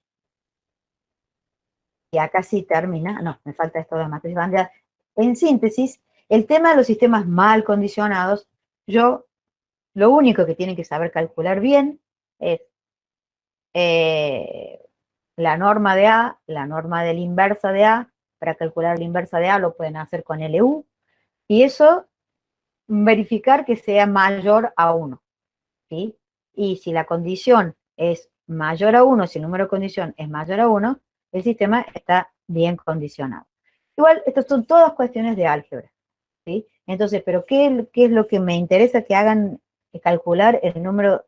y acá sí termina, no, me falta esto de la matriz bandeada. En síntesis, el tema de los sistemas mal condicionados, lo único que tienen que saber calcular bien es la norma de A, la norma de la inversa de A. Para calcular la inversa de A lo pueden hacer con LU. Y eso, verificar que sea mayor a 1. ¿Sí? Y si la condición es mayor a 1, si el número de condición es mayor a 1, el sistema está bien condicionado. Igual, estas son todas cuestiones de álgebra. ¿Sí? Entonces, ¿pero qué es lo que me interesa que hagan? Calcular el número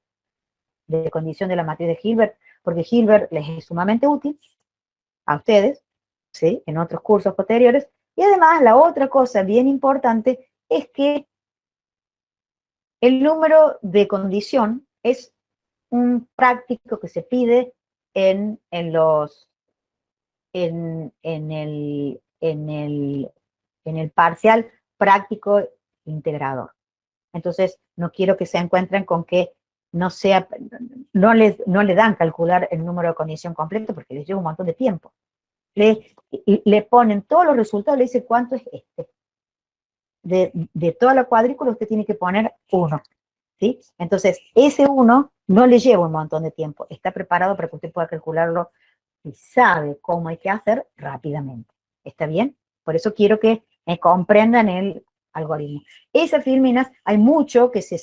de condición de la matriz de Hilbert, porque Hilbert les es sumamente útil a ustedes, ¿sí? En otros cursos posteriores. Y además, la otra cosa bien importante es que el número de condición es un práctico que se pide en el parcial práctico integrador. Entonces, no quiero que se encuentren con que no le dan calcular el número de condición completo porque les lleva un montón de tiempo. Le ponen todos los resultados, le dicen cuánto es este. De toda la cuadrícula usted tiene que poner 1. ¿Sí? Entonces, ese 1 no le lleva un montón de tiempo. Está preparado para que usted pueda calcularlo y sabe cómo hay que hacer rápidamente. ¿Está bien? Por eso quiero que comprendan el algoritmo. Esas filminas, hay mucho que se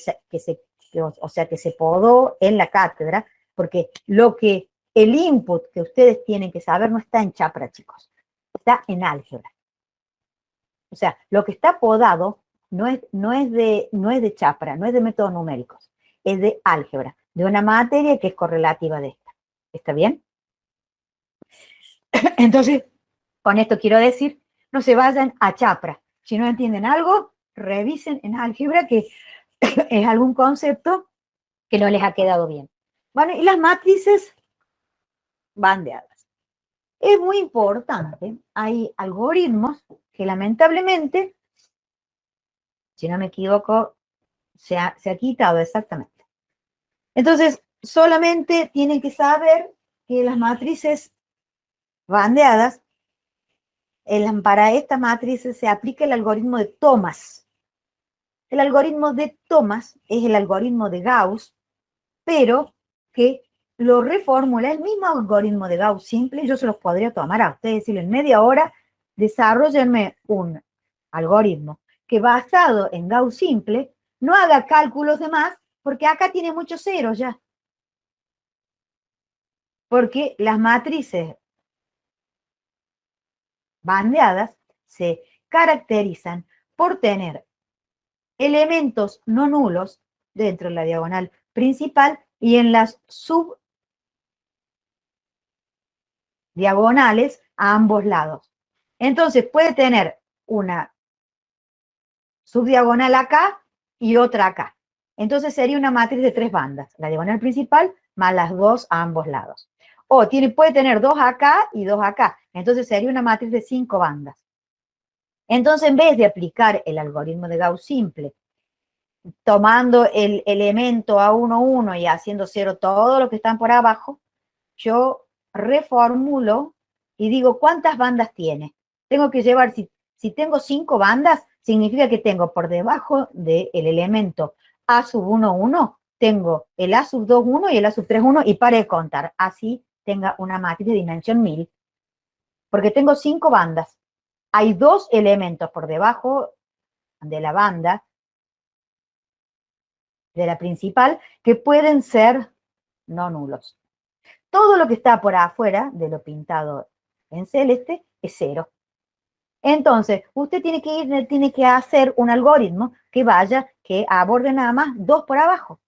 podó en la cátedra, porque el input que ustedes tienen que saber no está en chapra, chicos. Está en álgebra. O sea, lo que está podado no es de chapra, no es de métodos numéricos, es de álgebra, de una materia que es correlativa de esta. ¿Está bien? Entonces, con esto quiero decir, no se vayan a chapra. Si no entienden algo, revisen en álgebra que es algún concepto que no les ha quedado bien. Bueno, y las matrices bandeadas. Es muy importante, hay algoritmos que lamentablemente, si no me equivoco, se ha quitado exactamente. Entonces, solamente tienen que saber que las matrices bandeadas, para estas matrices se aplica el algoritmo de Thomas. El algoritmo de Thomas es el algoritmo de Gauss, pero que lo reformula el mismo algoritmo de Gauss simple. Yo se los podría tomar a ustedes y decirle en media hora, desarrollenme un algoritmo que basado en Gauss simple no haga cálculos de más, porque acá tiene muchos ceros ya. Porque las matrices bandeadas se caracterizan por tener elementos no nulos dentro de la diagonal principal y en las subdiagonales a ambos lados. Entonces puede tener una subdiagonal acá y otra acá. Entonces sería una matriz de 3 bandas, la diagonal principal más las 2 a ambos lados. O puede tener 2 acá y 2 acá. Entonces sería una matriz de 5 bandas. Entonces, en vez de aplicar el algoritmo de Gauss simple, tomando el elemento A1, 1 y haciendo 0 todo lo que están por abajo, yo reformulo y digo, ¿cuántas bandas tiene? Tengo que llevar, si tengo 5 bandas, significa que tengo por debajo del elemento A sub 1, 1, tengo el A sub 2, 1 y el A sub 3, 1 y pare de contar. Así tenga una matriz de dimensión 1000. Porque tengo 5 bandas. Hay 2 elementos por debajo de la banda, de la principal, que pueden ser no nulos. Todo lo que está por afuera de lo pintado en celeste es 0. Entonces, usted tiene que hacer un algoritmo que aborde nada más 2 por abajo.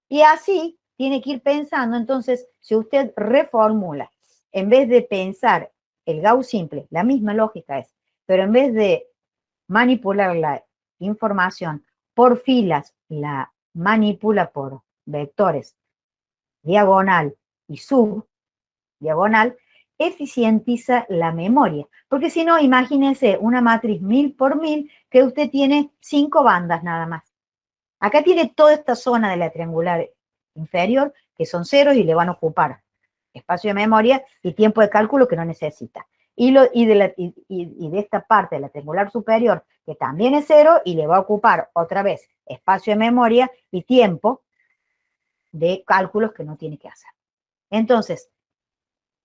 Y así tiene que ir pensando, entonces, si usted reformula, en vez de pensar el Gauss simple, la misma lógica es, pero en vez de manipular la información por filas, la manipula por vectores diagonal y subdiagonal, eficientiza la memoria. Porque si no, imagínense una matriz 1000 por 1000 que usted tiene 5 bandas nada más. Acá tiene toda esta zona de la triangular inferior, que son ceros y le van a ocupar espacio de memoria y tiempo de cálculo que no necesita. Y de esta parte de la triangular superior, que también es 0 y le va a ocupar otra vez espacio de memoria y tiempo de cálculos que no tiene que hacer. Entonces,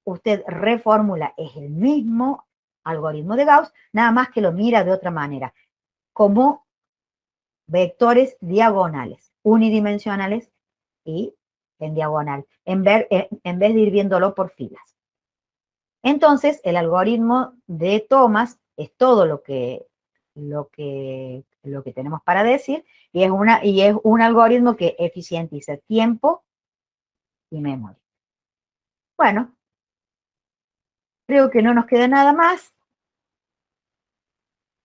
usted reformula, es el mismo algoritmo de Gauss, nada más que lo mira de otra manera, como vectores diagonales, unidimensionales y en diagonal, en vez de ir viéndolo por filas. Entonces, el algoritmo de Thomas es todo lo que tenemos para decir, y es un algoritmo que eficientiza tiempo y memoria. Bueno, creo que no nos queda nada más.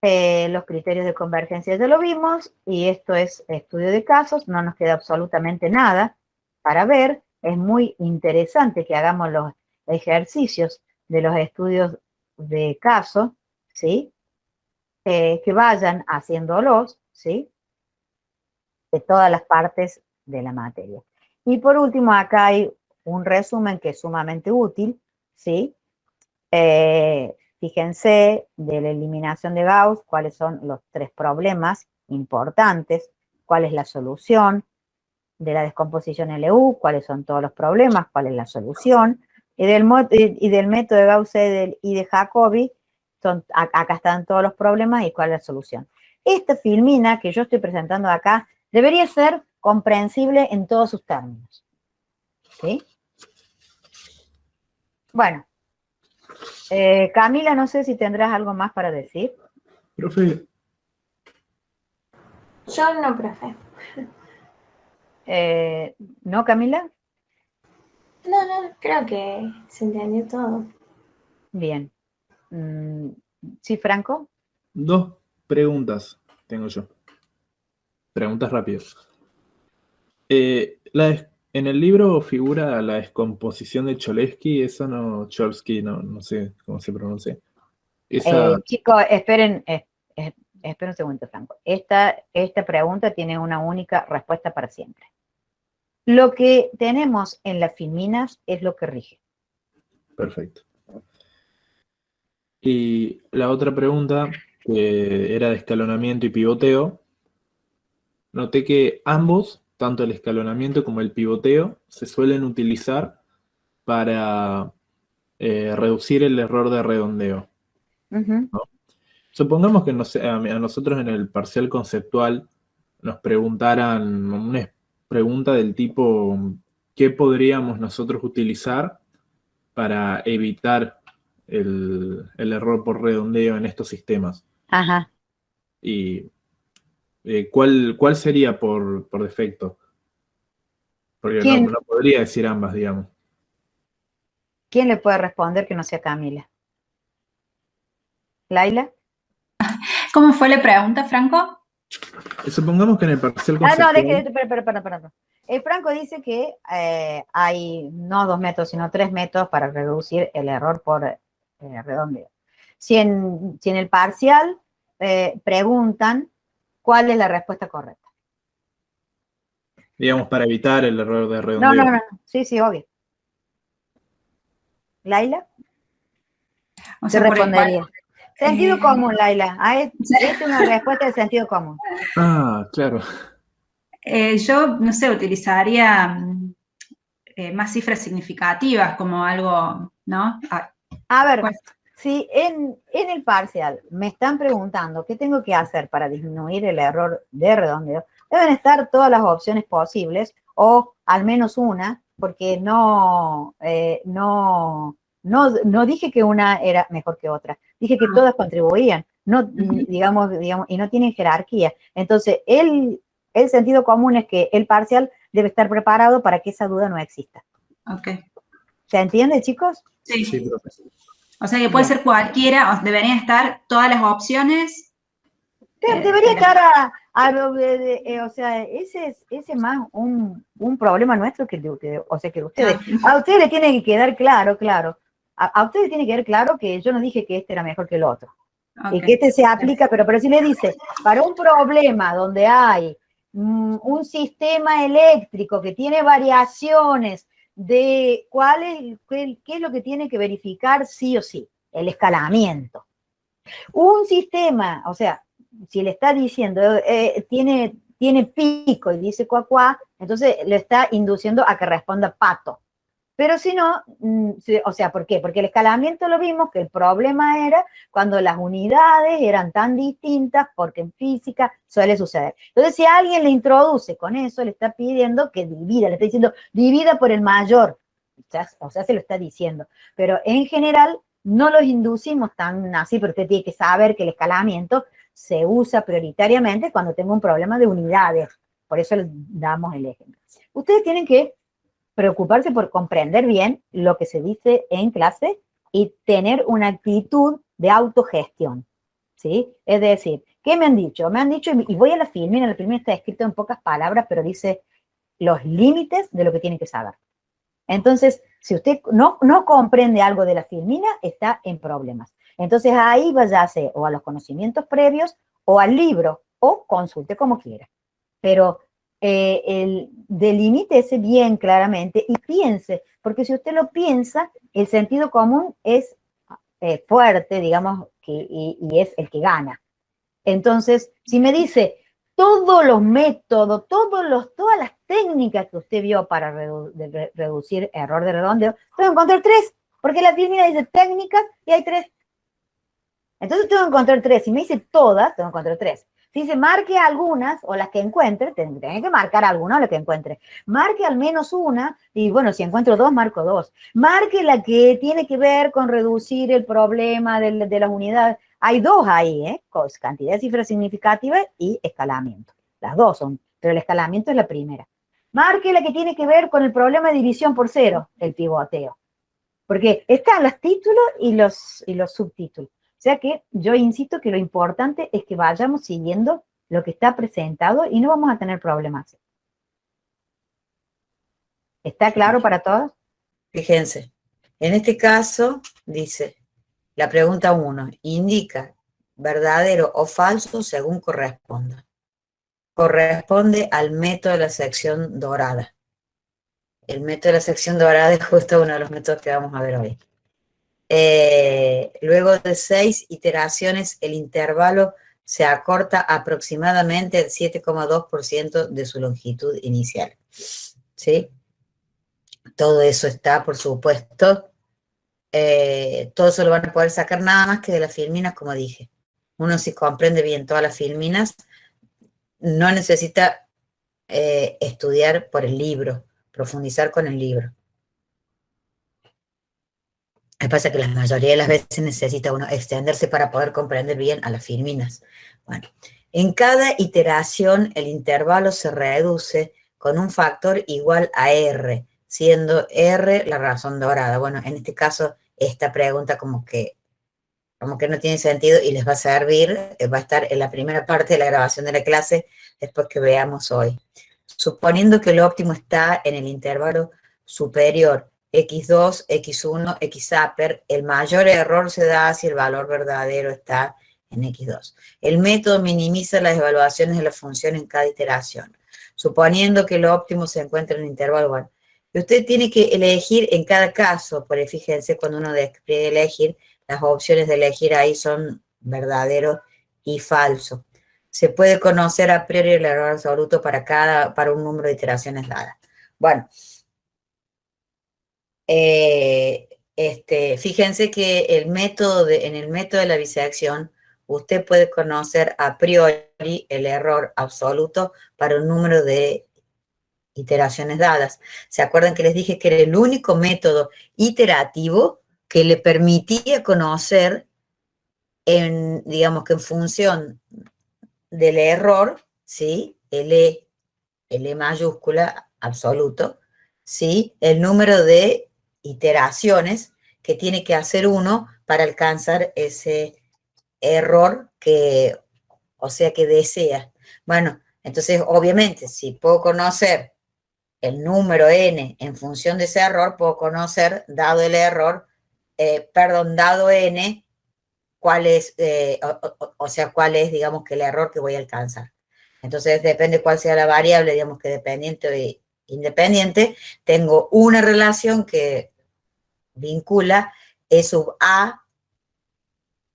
Los criterios de convergencia ya lo vimos, y esto es estudio de casos, no nos queda absolutamente nada para ver. Es muy interesante que hagamos los ejercicios de los estudios de caso, ¿sí? Que vayan haciéndolos, ¿sí? De todas las partes de la materia. Y por último, acá hay un resumen que es sumamente útil, ¿sí? Fíjense de la eliminación de Gauss, cuáles son los 3 problemas importantes, cuál es la solución de la descomposición LU, cuáles son todos los problemas, cuál es la solución, y del método de Gauss y de Jacobi, acá están todos los problemas y cuál es la solución. Esta filmina que yo estoy presentando acá debería ser comprensible en todos sus términos, ¿sí? Bueno. Camila, no sé si tendrás algo más para decir. Profe. Yo no, profe. ¿No, Camila? No, creo que se entendió todo. Bien. ¿Sí, Franco? 2 preguntas tengo yo. Preguntas rápidas. En el libro figura la descomposición de Cholesky, esa no, Cholesky, no sé cómo se pronuncia. Chicos, esperen un segundo, Franco. Esta pregunta tiene una única respuesta para siempre. Lo que tenemos en las filminas es lo que rige. Perfecto. Y la otra pregunta, que era de escalonamiento y pivoteo, noté que ambos, tanto el escalonamiento como el pivoteo, se suelen utilizar para reducir el error de redondeo. Uh-huh. ¿No? Supongamos que a nosotros en el parcial conceptual nos preguntaran una pregunta del tipo ¿qué podríamos nosotros utilizar para evitar el error por redondeo en estos sistemas? Ajá. Y ¿cuál sería por defecto? Porque ¿Quién? no podría decir ambas, digamos. ¿Quién le puede responder que no sea Camila? ¿Laila? ¿Cómo fue la pregunta, Franco? Supongamos que en el parcial Ah, no, conceptual... espera. Franco dice que hay no 2 métodos, sino 3 métodos para reducir el error por redondeo. Si en el parcial preguntan cuál es la respuesta correcta. Digamos, para evitar el error de redondeo. No. Sí, obvio. ¿Laila? O ¿Qué sea, respondería? Sentido común, Laila. Esta es una respuesta de sentido común. Ah, claro. Yo, no sé, utilizaría más cifras significativas como algo, ¿no? A ver, ¿Cuál? si en el parcial me están preguntando qué tengo que hacer para disminuir el error de redondeo, deben estar todas las opciones posibles, o al menos una, porque no dije que una era mejor que otra, dije que todas contribuían, no, digamos, y no tienen jerarquía. Entonces, el sentido común es que el parcial debe estar preparado para que esa duda no exista. Ok. ¿Se entiende, chicos? Sí. Sí, profe. O sea que puede ser cualquiera, o deberían estar todas las opciones. Debería estar o sea, ese es más un problema nuestro que o sea, que ustedes. A ustedes les tiene que quedar claro. A ustedes les tiene que quedar claro que yo no dije que este era mejor que el otro. Okay. Y que este se aplica, pero si le dice, para un problema donde hay un sistema eléctrico que tiene variaciones de qué es lo que tiene que verificar sí o sí, el escalamiento. Un sistema, o sea, si le está diciendo, tiene pico y dice cuacuá, entonces le está induciendo a que responda pato. Pero si no, o sea, ¿por qué? Porque el escalamiento lo vimos que el problema era cuando las unidades eran tan distintas, porque en física suele suceder. Entonces, si alguien le introduce con eso, le está pidiendo que divida, le está diciendo, divida por el mayor. O sea, se lo está diciendo. Pero en general, no los inducimos tan así, pero usted tiene que saber que el escalamiento se usa prioritariamente cuando tengo un problema de unidades. Por eso les damos el ejemplo. Ustedes tienen que preocuparse por comprender bien lo que se dice en clase y tener una actitud de autogestión, ¿sí? Es decir, ¿qué me han dicho? Me han dicho, y voy a la filmina está escrito en pocas palabras, pero dice los límites de lo que tienen que saber. Entonces, si usted no comprende algo de la filmina, está en problemas. Entonces, ahí váyase o a los conocimientos previos o al libro, o consulte como quiera. Pero delimítese bien claramente y piense, porque si usted lo piensa, el sentido común es fuerte, digamos, y es el que gana. Entonces, si me dice todos los métodos, todas las técnicas que usted vio para reducir error de redondeo, tengo que encontrar 3, porque la filmina dice técnicas y hay 3. Entonces tengo que encontrar 3. Si me dice todas, tengo que encontrar 3. Si dice marque algunas o las que encuentre, tengo que marcar alguna o la que encuentre. Marque al menos una y bueno, si encuentro 2, marco 2. Marque la que tiene que ver con reducir el problema de las unidades. Hay 2 ahí, cantidad de cifras significativas y escalamiento. Las 2 son, pero el escalamiento es la primera. Marque la que tiene que ver con el problema de división por 0, el pivoteo. Porque están los títulos y los subtítulos. O sea que yo insisto que lo importante es que vayamos siguiendo lo que está presentado y no vamos a tener problemas. ¿Está claro para todos? Fíjense, en este caso dice, la pregunta 1, indica verdadero o falso según corresponda. Corresponde al método de la sección dorada. El método de la sección dorada es justo uno de los métodos que vamos a ver hoy. Luego de 6 iteraciones, el intervalo se acorta aproximadamente el 7,2% de su longitud inicial. ¿Sí? Todo eso está, por supuesto, todo eso lo van a poder sacar nada más que de las filminas, como dije. Uno, si comprende bien todas las filminas, no necesita estudiar por el libro, profundizar con el libro. Me pasa que la mayoría de las veces necesita uno extenderse para poder comprender bien a las filminas. Bueno, en cada iteración el intervalo se reduce con un factor igual a R, siendo R la razón dorada. Bueno, en este caso, esta pregunta como que no tiene sentido y les va a servir, va a estar en la primera parte de la grabación de la clase, después que veamos hoy. Suponiendo que el óptimo está en el intervalo superior, x2, x1, xupper, el mayor error se da si el valor verdadero está en x2. El método minimiza las evaluaciones de la función en cada iteración. Suponiendo que el óptimo se encuentra en el intervalo 1. Y usted tiene que elegir en cada caso, porque fíjense, cuando uno despliega elegir, las opciones de elegir ahí son verdadero y falso. Se puede conocer a priori el error absoluto para un número de iteraciones dadas. Bueno, fíjense que en el método de la bisección, usted puede conocer a priori el error absoluto para un número de iteraciones dadas. ¿Se acuerdan que les dije que era el único método iterativo que le permitía conocer, digamos que en función del error, ¿sí? L mayúscula, absoluto, ¿sí? El número de iteraciones que tiene que hacer uno para alcanzar ese error que, o sea, que desea. Bueno, entonces, obviamente, si puedo conocer el número n en función de ese error, puedo conocer, dado el error, dado n, cuál es, o sea, cuál es, digamos, que el error que voy a alcanzar. Entonces, depende cuál sea la variable, digamos que dependiente o independiente, tengo una relación que vincula E sub A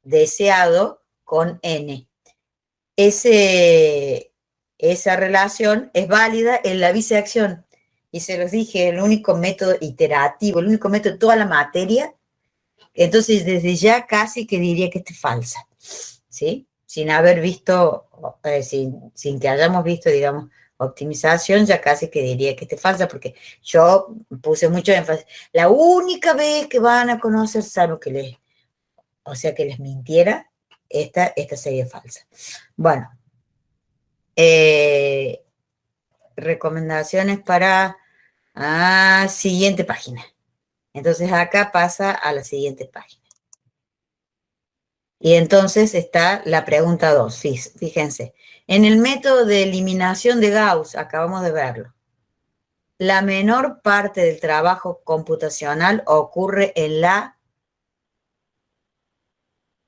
deseado con N. Esa relación es válida en la bisección. Y se los dije, el único método iterativo, el único método de toda la materia. Entonces, desde ya casi que diría que es falsa, ¿sí? Sin haber visto, sin que hayamos visto, digamos, optimización, ya casi que diría que es falsa, porque yo puse mucho énfasis. La única vez que van a conocer, salvo que les mintiera, esta sería falsa. Bueno, recomendaciones para siguiente página. Entonces acá pasa a la siguiente página. Y entonces está la pregunta 2, fíjense. En el método de eliminación de Gauss, acabamos de verlo, la menor parte del trabajo computacional ocurre en la...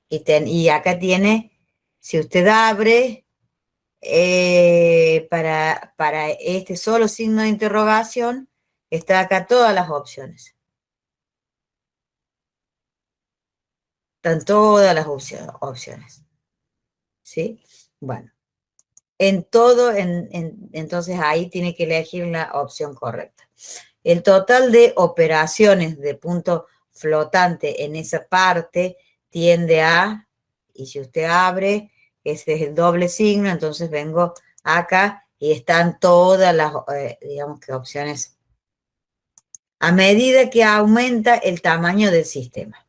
Y acá tiene, si usted abre, para este solo signo de interrogación, está acá todas las opciones. Están todas las opciones. ¿Sí? Bueno. Entonces ahí tiene que elegir la opción correcta. El total de operaciones de punto flotante en esa parte tiende a, y si usted abre, ese es el doble signo, entonces vengo acá y están todas las, digamos que opciones, a medida que aumenta el tamaño del sistema.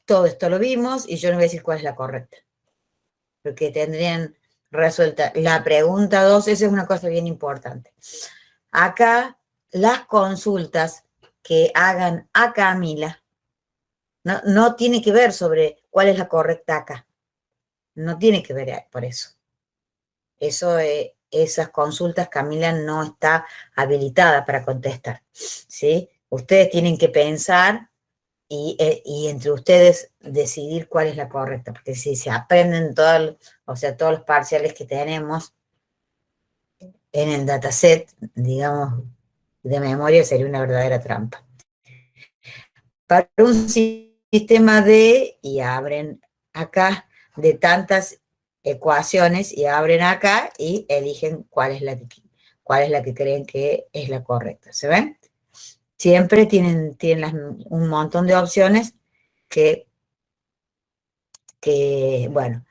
Todo esto lo vimos y yo no voy a decir cuál es la correcta, porque tendrían resuelta la pregunta 2, esa es una cosa bien importante. Acá, las consultas que hagan a Camila, no tiene que ver sobre cuál es la correcta acá. No tiene que ver por eso. Esas consultas Camila no está habilitada para contestar, ¿sí? Ustedes tienen que pensar y entre ustedes decidir cuál es la correcta, porque si se aprenden todos los parciales que tenemos en el dataset, digamos, de memoria, sería una verdadera trampa. Para un sistema y abren acá, de tantas ecuaciones, y abren acá y eligen cuál es la que creen que es la correcta. ¿Se ven? Siempre tienen un montón de opciones bueno,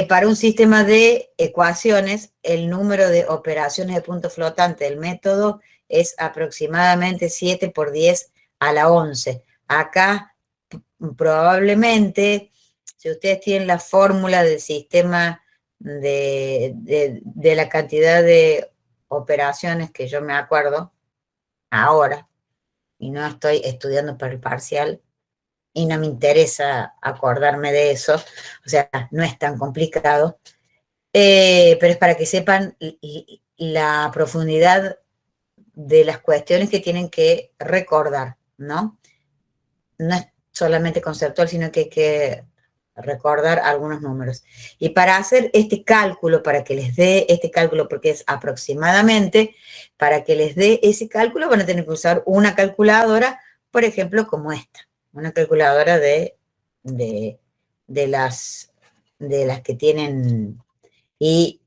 para un sistema de ecuaciones, el número de operaciones de punto flotante del método es aproximadamente 7 por 10 a la 11. Acá, probablemente, si ustedes tienen la fórmula del sistema de la cantidad de operaciones que yo me acuerdo ahora, y no estoy estudiando para el parcial, y no me interesa acordarme de eso, o sea, no es tan complicado. Pero es para que sepan la profundidad de las cuestiones que tienen que recordar, ¿no? No es solamente conceptual, sino que hay que recordar algunos números. Y para hacer este cálculo, para que les dé este cálculo, porque es aproximadamente, para que les dé ese cálculo van a tener que usar una calculadora, por ejemplo, como esta. Una calculadora de las que tienen, y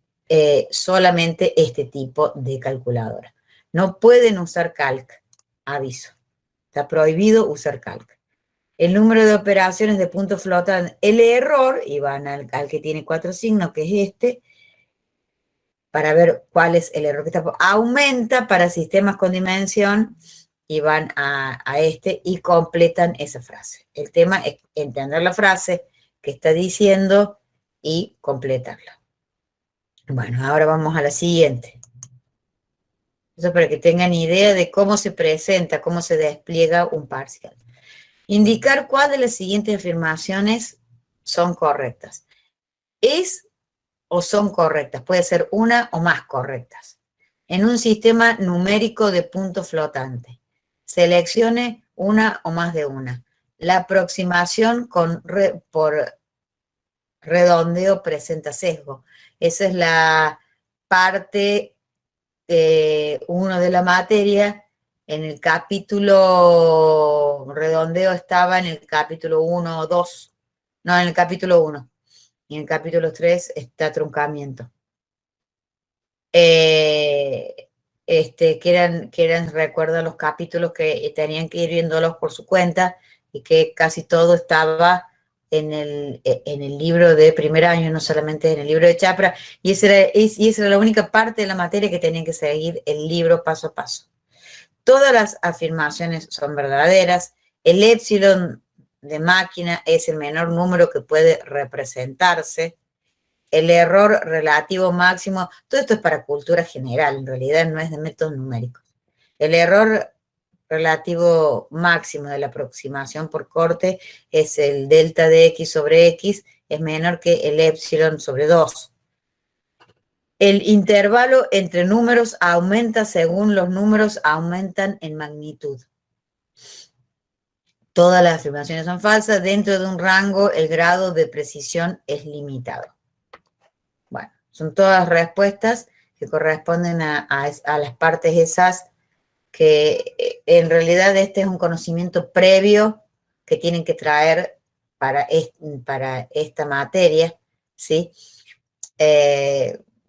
solamente este tipo de calculadora. No pueden usar calc, aviso. Está prohibido usar calc. El número de operaciones de puntos flotantes, el error, y van al que tiene 4 signos, que es este, para ver cuál es el error que está, aumenta para sistemas con dimensión, y van a este y completan esa frase. El tema es entender la frase que está diciendo y completarla. Bueno, ahora vamos a la siguiente. Eso es para que tengan idea de cómo se presenta, cómo se despliega un parcial. Indicar cuál de las siguientes afirmaciones son correctas. Es o son correctas, puede ser una o más correctas. En un sistema numérico de puntos flotantes, seleccione una o más de una. La aproximación por redondeo presenta sesgo. Esa es la parte 1 de la materia. En el capítulo redondeo estaba en el capítulo 1 o 2, no, en el capítulo 1. Y en el capítulo 3 está truncamiento. Recuerda los capítulos que tenían que ir viéndolos por su cuenta y que casi todo estaba en el libro de primer año, no solamente en el libro de Chapra, y esa era la única parte de la materia que tenían que seguir el libro paso a paso. Todas las afirmaciones son verdaderas. El épsilon de máquina es el menor número que puede representarse. El error relativo máximo, todo esto es para cultura general, en realidad no es de métodos numéricos. El error relativo máximo de la aproximación por corte es el delta de x sobre x, es menor que el épsilon sobre 2. El intervalo entre números aumenta según los números aumentan en magnitud. Todas las afirmaciones son falsas. Dentro de un rango, el grado de precisión es limitado. Bueno, son todas respuestas que corresponden a las partes esas que en realidad este es un conocimiento previo que tienen que traer para esta materia, ¿sí?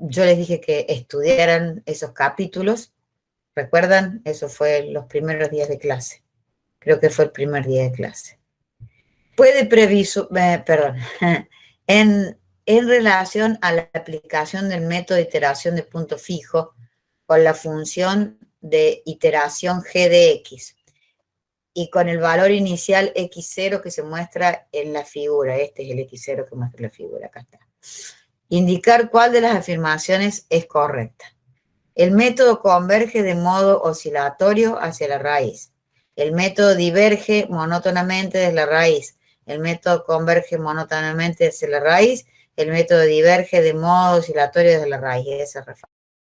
Yo les dije que estudiaran esos capítulos. ¿Recuerdan? Eso fue los primeros días de clase. Creo que fue el primer día de clase. En relación a la aplicación del método de iteración de punto fijo con la función de iteración g de x y con el valor inicial x0 que se muestra en la figura. Este es el x0 que muestra la figura, acá está. Indicar cuál de las afirmaciones es correcta. El método converge de modo oscilatorio hacia la raíz. El método diverge monótonamente desde la raíz. El método converge monótonamente hacia la raíz. El método diverge de modo oscilatorio desde la raíz. Esa es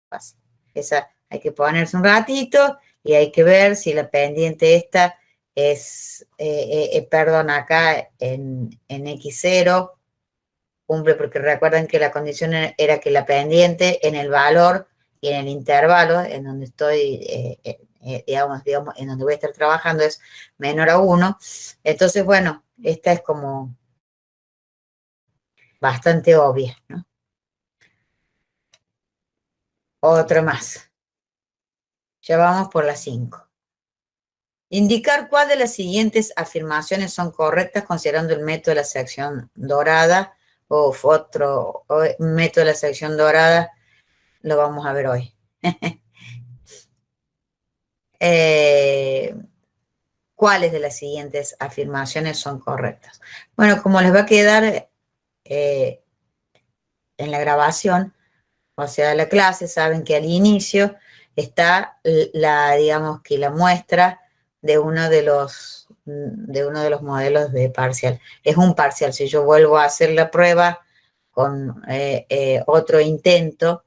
fácil. Esa hay que ponerse un ratito y hay que ver si la pendiente esta es, acá en x0 cumple, porque recuerden que la condición era que la pendiente en el valor y en el intervalo en donde estoy, digamos, en donde voy a estar trabajando es menor a 1. Entonces, bueno, esta es como bastante obvia, ¿no? Otra más. Ya vamos por las 5. Indicar cuál de las siguientes afirmaciones son correctas considerando el método de la sección dorada. Otro método de la sección dorada lo vamos a ver hoy. ¿Cuáles de las siguientes afirmaciones son correctas? Bueno, como les va a quedar en la grabación, o sea, de la clase, saben que al inicio está digamos que la muestra de uno de los modelos de parcial. Es un parcial. Si yo vuelvo a hacer la prueba otro intento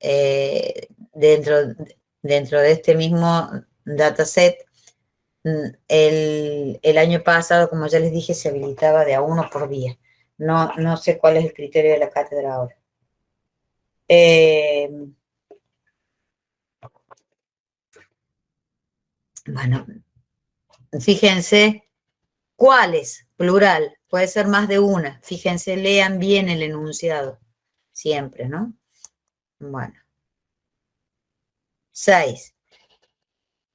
dentro de este mismo dataset. El año pasado, como ya les dije, se habilitaba de a 1 por día. No sé cuál es el criterio de la cátedra ahora. Bueno, fíjense, ¿cuáles? Plural, puede ser más de una. Fíjense, lean bien el enunciado, siempre, ¿no? Bueno. 6.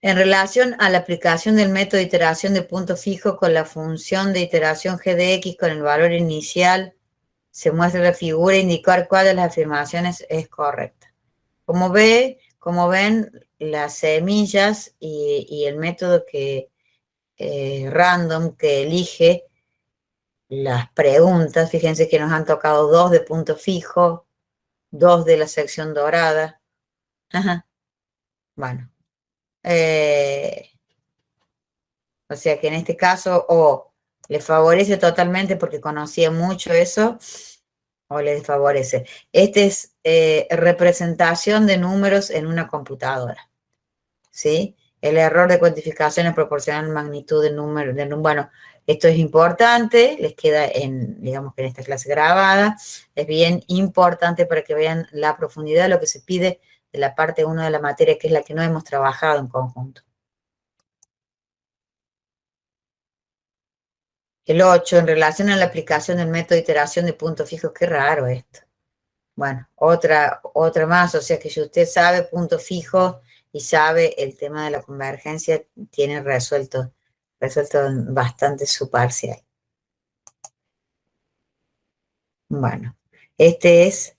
En relación a la aplicación del método de iteración de punto fijo con la función de iteración g de x con el valor inicial, se muestra la figura e indicar cuál de las afirmaciones es correcta. Como ven, las semillas y el método random que elige las preguntas, fíjense que nos han tocado 2 de punto fijo, 2 de la sección dorada. Ajá. Bueno. O sea que en este caso o le favorece totalmente porque conocía mucho eso, o le desfavorece. Este es representación de números en una computadora, ¿sí? El error de cuantificación es proporcional a la magnitud del número. Bueno, esto es importante, les queda digamos que en esta clase grabada, es bien importante para que vean la profundidad de lo que se pide de la parte 1 de la materia, que es la que no hemos trabajado en conjunto. El 8, en relación a la aplicación del método de iteración de puntos fijos, qué raro esto. Bueno, otra más, o sea que si usted sabe punto fijo y sabe el tema de la convergencia, tiene resuelto bastante su parcial. Bueno, este es...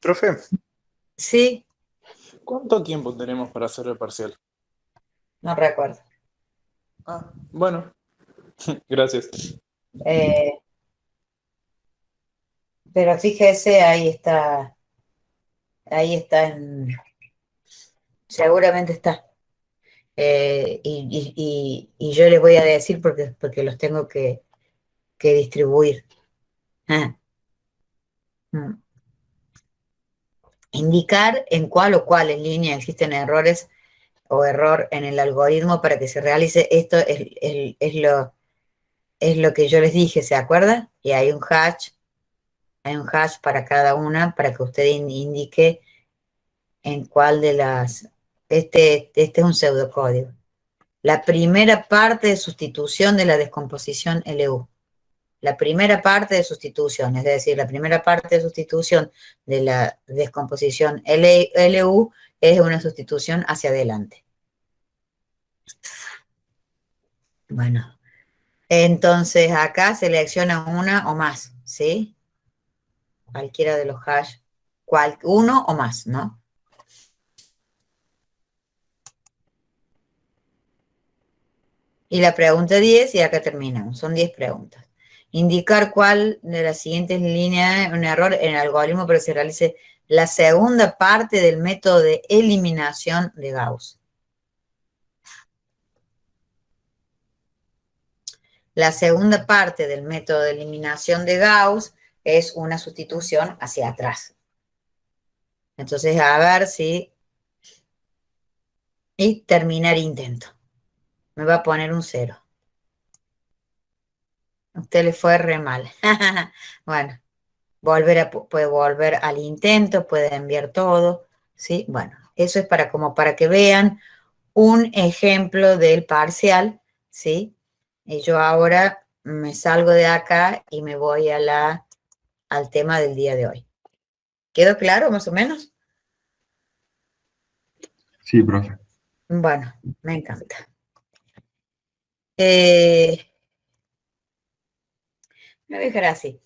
Profe, ¿Sí? ¿cuánto tiempo tenemos para hacer el parcial? No recuerdo. Ah, bueno, gracias. Pero fíjese, seguramente está. Y yo les voy a decir porque los tengo que distribuir. Ah. Indicar en cuál o cuáles líneas existen errores o error en el algoritmo para que se realice esto es lo que yo les dije, ¿se acuerda? Y hay un hash para cada una para que usted indique en cuál de las... Este es un pseudocódigo. La primera parte de sustitución de la descomposición LU. La primera parte de sustitución, es decir, la primera parte de sustitución de la descomposición LU es una sustitución hacia adelante. Bueno, entonces acá selecciona una o más, ¿sí? Cualquiera de los hash, uno o más, ¿no? Y la pregunta 10, y acá terminamos, son 10 preguntas. Indicar cuál de las siguientes líneas es un error en el algoritmo para que se realice la segunda parte del método de eliminación de Gauss. La segunda parte del método de eliminación de Gauss es una sustitución hacia atrás. Entonces, a ver si... Y terminar intento. Me va a poner un 0. A usted le fue re mal. Bueno, puede volver al intento, puede enviar todo, ¿sí? Bueno, eso es para que vean un ejemplo del parcial, ¿sí? Y yo ahora me salgo de acá y me voy al tema del día de hoy. ¿Quedó claro, más o menos? Sí, profe. Bueno, me encanta. Me voy a dejar así.